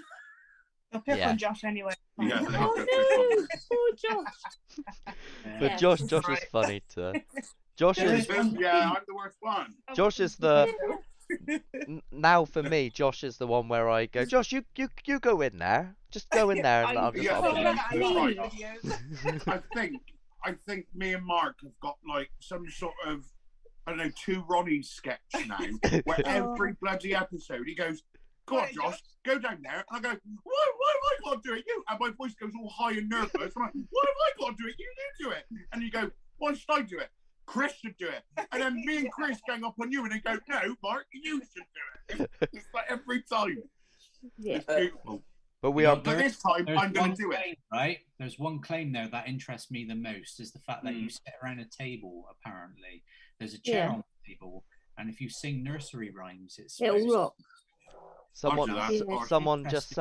I'll pick Yeah. on Josh anyway. Yeah. Oh no, poor Josh. But Yeah. Josh is Right. funny to. Josh There is is- Yeah, I'm the worst one. Josh is the now for me. Josh is the one where I go. Josh, you go in there. Just go in there, and I'll just. Yeah, Oh, that's me. I think me and Mark have got like some sort of, I don't know, two Ronnie sketch now, where every bloody episode he goes, "Go on, Josh, go down there," and I go, "Why have I got to do it? You?" And my voice goes all high and nervous. I'm like, "Why have I got to do it? You do it." And you go, "Why should I do it? Chris should do it." And then me and Chris gang up on you, and they go, "No, Mark, you should do it." It's like every time. Yeah. It's beautiful. But we are. But this time, There's I'm going one to do it. claim, right? There's one claim there that interests me the most is the fact that you sit around a table, apparently. There's a chair on the table, and if you sing nursery rhymes, It'll rock. I'll do that. Someone just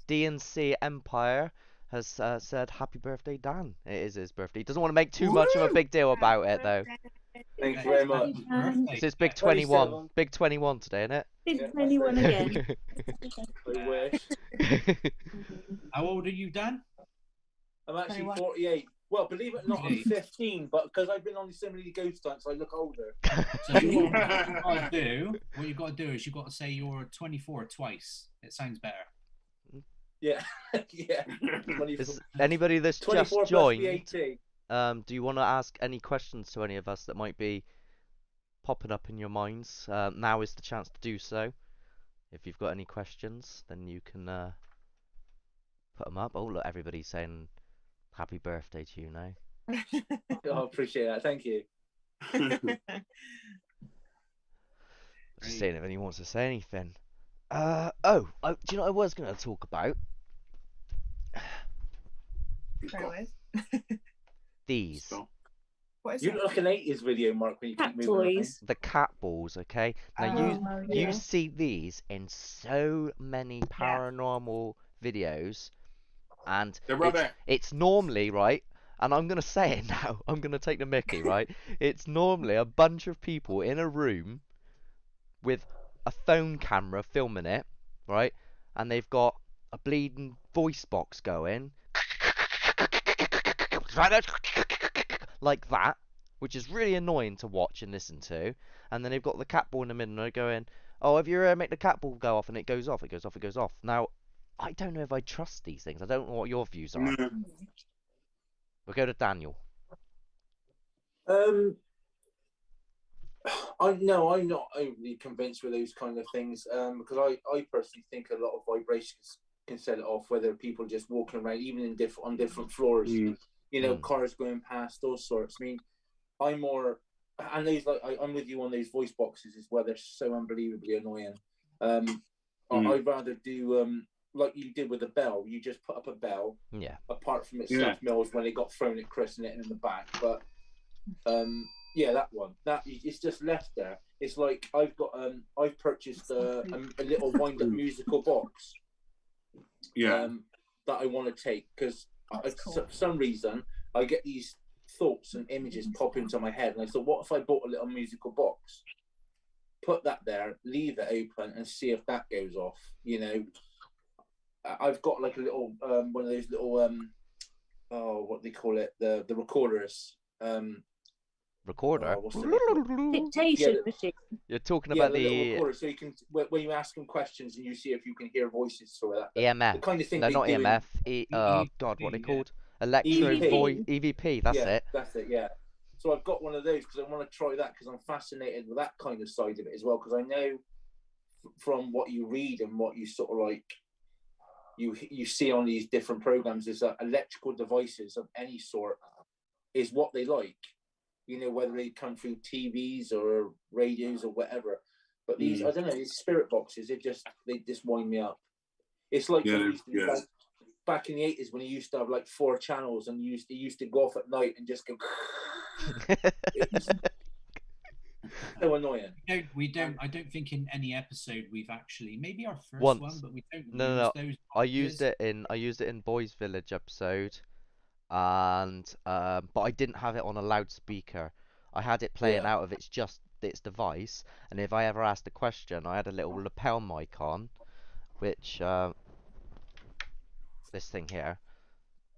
D&C Empire has said happy birthday, Dan. It is his birthday. He doesn't want to make too much of a big deal about it, though. Thank you very much. It's his big 21. Big 21 today, isn't it? Big 21 again. I wish. How old are you, Dan? I'm actually 21. 48. Well, believe it or not, I'm 48. 15, but because I've been on so many ghost hunts, I look older. So what you've got to do is you've got to say you're 24 twice. It sounds better. Yeah, yeah. Is anybody that's 24 just plus joined, VAT. do you want to ask any questions to any of us that might be popping up in your minds? Now is the chance to do so. If you've got any questions, then you can put them up. Oh, look, everybody's saying happy birthday to you now. Oh, I appreciate that. Thank you. Just seeing if anyone wants to say anything. Do you know what I was going to talk about? These. What is You it? look like an 80s video, Mark, when you Cat keep moving. toys. The cat balls, okay? Now Oh, you yeah. see these in so many paranormal videos, and They're rubber. it's normally, right, and I'm gonna say it now, I'm gonna take the mickey, right? It's normally a bunch of people in a room with a phone camera filming it, right? And they've got a bleeding voice box going like that, which is really annoying to watch and listen to. And then they've got the cat ball in the middle and they're going, oh, if you make the cat ball go off, and it goes off, it goes off, it goes off. Now, I don't know if I trust these things. I don't know what your views are. No. We'll go to Daniel. I'm not overly convinced with those kind of things because I personally think a lot of vibrations can set it off, whether people just walking around, even on different floors, cars going past, those sorts. I mean, I'm more, and those I'm with you on those voice boxes as well. They're so unbelievably annoying. I'd rather do like you did with the bell. You just put up a bell. Yeah. Apart from its stuff mills when it got thrown at Chris and it in the back, but yeah, that one. That it's just left there. It's like I've purchased a little wind up musical box. Yeah. That I want to take because for some reason I get these thoughts and images pop into my head, and I thought, what if I bought a little musical box, put that there, leave it open, and see if that goes off. You know, I've got like a little one of those little what do they call it, the recorders. Recorder. Dictation machine. You're talking about the the little recorder, so you can when you ask them questions and you see if you can hear voices through that. EMF. The kind of thing No, not EMF. Oh God, what are they called? Electro voice EVP. That's it. That's it. Yeah. So I've got one of those because I want to try that because I'm fascinated with that kind of side of it as well. Because I know from what you read and what you sort of like you see on these different programs is that electrical devices of any sort is what they like. You know, whether they come through TVs or radios or whatever. But these, I don't know, these spirit boxes, they just wind me up. It's like back in the 80s when you used to have like 4 channels and you used to go off at night and just go. So annoying. I don't think in any episode we've actually, maybe our first Once. one, but we don't use those. I used it in Boys Village episode. And but I didn't have it on a loudspeaker. I had it playing out of its device, and if I ever asked a question, I had a little lapel mic on, which this thing here.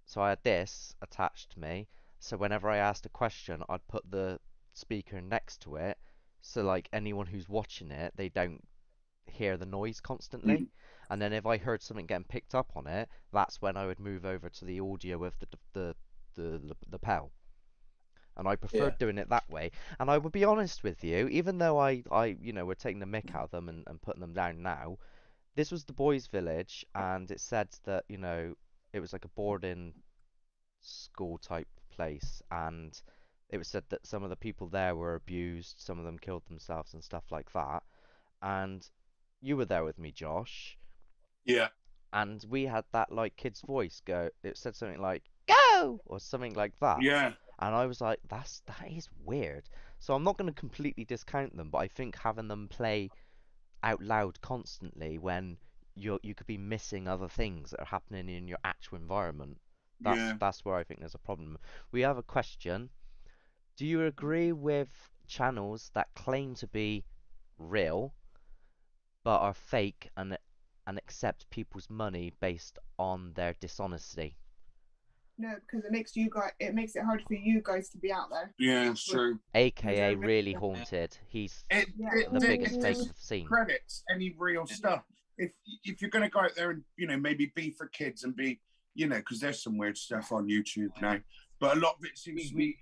So I had this attached to me, so whenever I asked a question, I'd put the speaker next to it, so like anyone who's watching it, they don't hear the noise constantly. And then if I heard something getting picked up on it, that's when I would move over to the audio with the lapel. And I preferred doing it that way. And I would be honest with you, even though I we're taking the mick out of them and putting them down now, this was the boys' village, and it said that, it was like a boarding school type place, and it was said that some of the people there were abused, some of them killed themselves and stuff like that. And you were there with me, Josh. Yeah. And we had that like kid's voice go. It said something like "go" or something like that. Yeah. And I was like, that is weird. So I'm not going to completely discount them, but I think having them play out loud constantly when you could be missing other things that are happening in your actual environment. Yeah. That's where I think there's a problem. We have a question. Do you agree with channels that claim to be real but are fake and accept people's money based on their dishonesty? No, because it makes it hard for you guys to be out there. Yeah, it's true. AKA Really Haunted. He's the biggest fake I've seen. Credits any real stuff. If you're going to go out there and maybe be for kids and be because there's some weird stuff on YouTube now, but a lot of it seems to be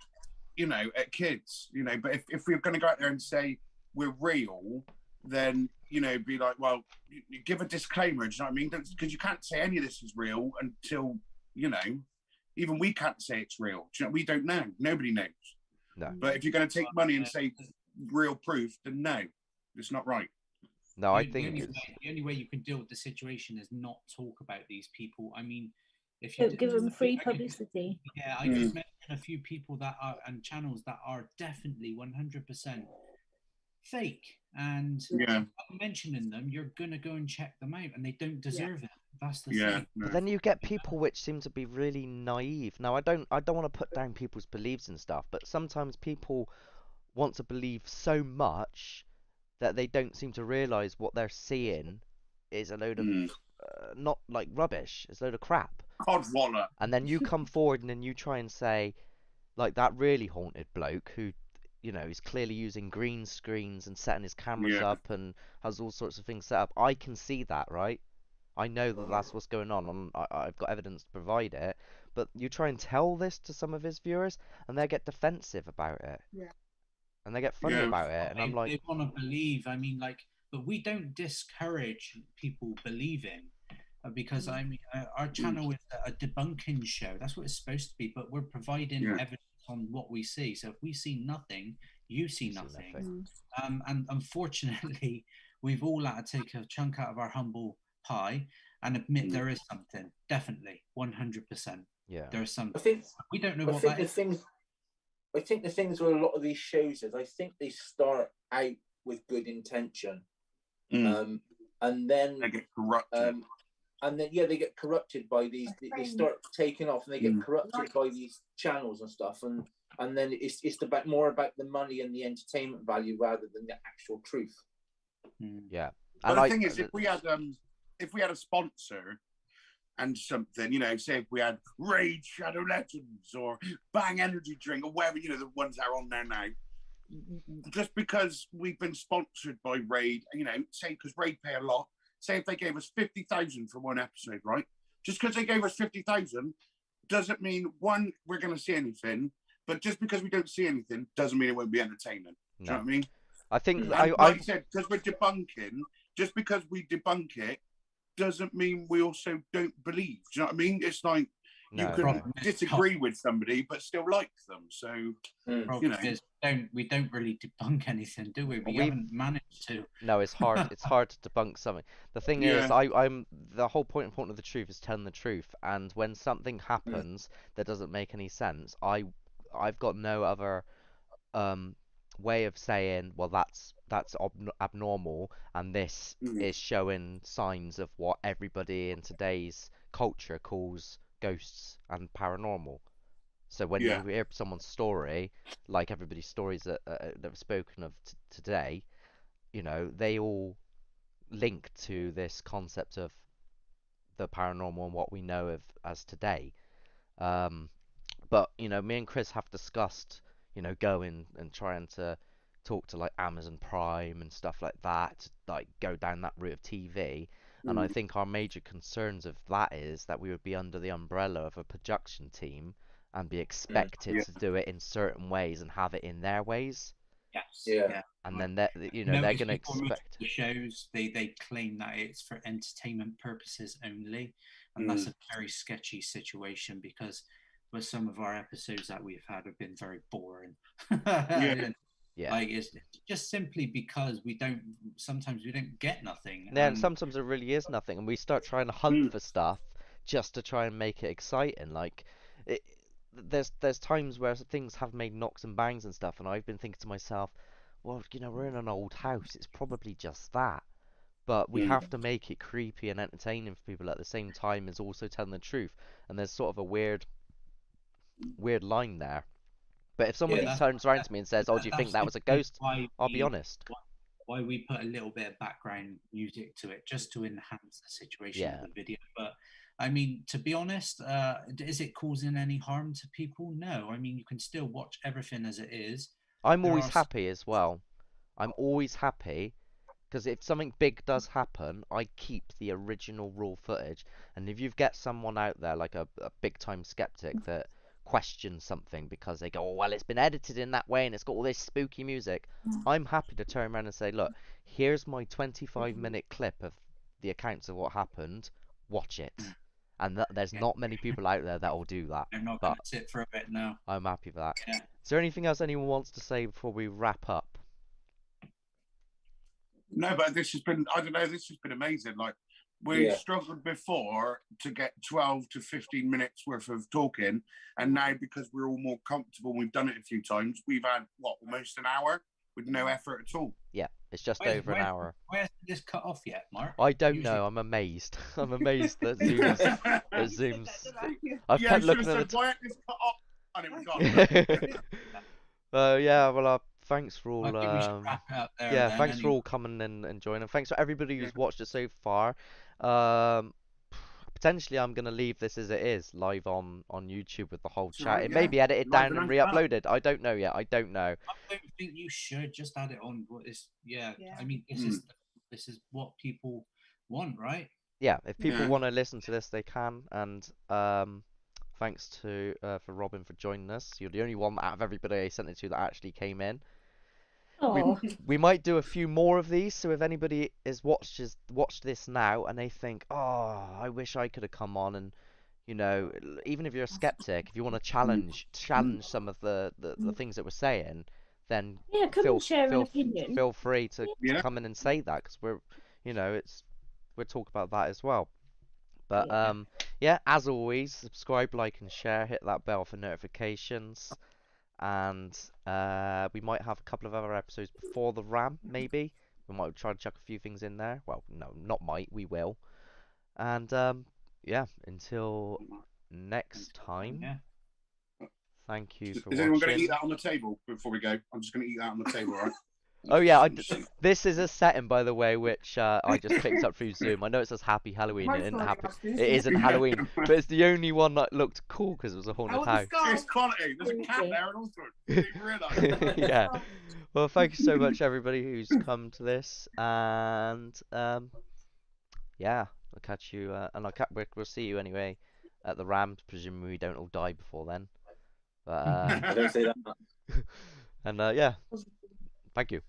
at kids. But if we're going to go out there and say we're real, then be like, well, you give a disclaimer. Do you know what I mean? Because you can't say any of this is real until even we can't say it's real. We don't know. Nobody knows. No. But if you're going to take money and say real proof, then no, it's not right. No, I think the only way you can deal with the situation is not talk about these people. I mean, if you give them free publicity. Yeah, I just mentioned a few people that are and channels that are definitely 100% fake, and mentioning them, you're gonna go and check them out, and they don't deserve it. That's the thing. But then you get people which seem to be really naive. Now, I don't want to put down people's beliefs and stuff, but sometimes people want to believe so much that they don't seem to realize what they're seeing is a load of not like rubbish. It's a load of crap. Codwaller. And then you come forward and then you try and say, like that really haunted bloke who, he's clearly using green screens and setting his cameras up and has all sorts of things set up. I can see that, right? I know that that's what's going on, and I've got evidence to provide it. But you try and tell this to some of his viewers, and they get defensive about it. Yeah. And they get funny about it, and I'm like, they want to believe. I mean, but we don't discourage people believing, because I mean, our channel is a debunking show. That's what it's supposed to be. But we're providing evidence on what we see. So if we see nothing, you see nothing. And unfortunately, we've all had to take a chunk out of our humble pie and admit there is something. Definitely, 100%. Yeah, there's something. I think we don't know what that is. I think the things with a lot of these shows is I think they start out with good intention, and then they get corrupted. And then they get corrupted by these. They start taking off, and they get corrupted by these channels and stuff, and then it's more about the money and the entertainment value rather than the actual truth. Yeah, but the thing is, if we had a sponsor and something, say if we had Raid Shadow Legends or Bang Energy Drink or whatever, the ones that are on there now, just because we've been sponsored by Raid, say because Raid pay a lot, say if they gave us 50,000 for one episode, right? Just because they gave us 50,000 doesn't mean, one, we're going to see anything, but just because we don't see anything doesn't mean it won't be entertaining. Do you know what I mean? I think, like I said, because we're debunking, just because we debunk it doesn't mean we also don't believe. Do you know what I mean? It's like you can disagree with somebody but still like them. So we don't really debunk anything, do we? We haven't managed to. No, it's hard. It's hard to debunk something. The thing is, I'm the whole point of the truth is telling the truth. And when something happens that doesn't make any sense, I've got no other way of saying, well, that's abnormal, and this is showing signs of what everybody in today's culture calls ghosts and paranormal. So when you hear someone's story, like everybody's stories that have spoken of today, they all link to this concept of the paranormal and what we know of as today. But me and Chris have discussed, going and trying to talk to like Amazon Prime and stuff like that, to, like go down that route of TV. And I think our major concerns of that is that we would be under the umbrella of a production team and be expected to do it in certain ways and have it in their ways. Yes. Yeah. And then they're going to expect the shows. They claim that it's for entertainment purposes only, and that's a very sketchy situation because some of our episodes that we've had have been very boring. Like it's just simply because sometimes we don't get nothing. Yeah, and sometimes it really is nothing, and we start trying to hunt for stuff just to try and make it exciting. Like there's times where things have made knocks and bangs and stuff, and I've been thinking to myself, well, we're in an old house, it's probably just that. but we have to make it creepy and entertaining for people at the same time as also telling the truth. And there's sort of a weird line there. But if somebody turns around to me and says, "Oh, do you think that was a ghost?" I'll be honest. Why we put a little bit of background music to it, just to enhance the situation of the video. But I mean, to be honest, is it causing any harm to people? No. I mean, you can still watch everything as it is. I'm always happy as well. I'm always happy because if something big does happen, I keep the original raw footage. And if you get someone out there like a big time skeptic that questions something because they go, "Oh, well, it's been edited in that way and it's got all this spooky music," I'm happy to turn around and say, "Look, here's my 25-minute clip of the accounts of what happened. Watch it." And there's not many people out there that will do that. I'm not going to sit for a bit now. I'm happy for that. Yeah. Is there anything else anyone wants to say before we wrap up? No, but this has been, I don't know, this has been amazing. Like, we struggled before to get 12 to 15 minutes worth of talking. And now, because we're all more comfortable, we've done it a few times, we've had, almost an hour with no effort at all. Yeah, it's just over an hour. Why hasn't this cut off yet, Mark? I don't know. I'm amazed. I'm amazed that Zoom's. I've kept looking at the. Why hasn't this cut off? And it was gone. Yeah, well, thanks for all. Thanks anyway. for all coming and joining. Thanks for everybody who's watched it so far. Potentially, I'm gonna leave this as it is, live on YouTube with the whole chat. It may be edited down and re-uploaded. I don't know yet. I don't know. I don't think you should just add it on. I mean, this is what people want, right? Yeah, if people want to listen to this, they can. And thanks to for Robin for joining us. You're the only one out of everybody I sent it to that actually came in. We might do a few more of these, so if anybody has watched this now and they think, "Oh, I wish I could have come on," and even if you're a skeptic, if you want to challenge some of the things that we're saying, then and share an opinion. Feel free to come in and say that, because we'll talk about that as well. But as always, subscribe, like, and share. Hit that bell for notifications. And we might have a couple of other episodes before the RAM, maybe. We might try to chuck a few things in there. Well, no, not might, we will. And until next time, thank you for watching. Is anyone going to eat that on the table before we go? I'm just going to eat that on the table, right? Oh yeah, this is a setting, by the way, which I just picked up through Zoom. I know it says Happy Halloween. It isn't Halloween, but it's the only one that looked cool because it was a haunted house. It's quality. There's a cat there and all sorts. You realise? Yeah. Well, thank you so much, everybody who's come to this, and I'll catch you, and we'll see you anyway at the Ram. Presumably we don't all die before then. But I don't say that. and thank you.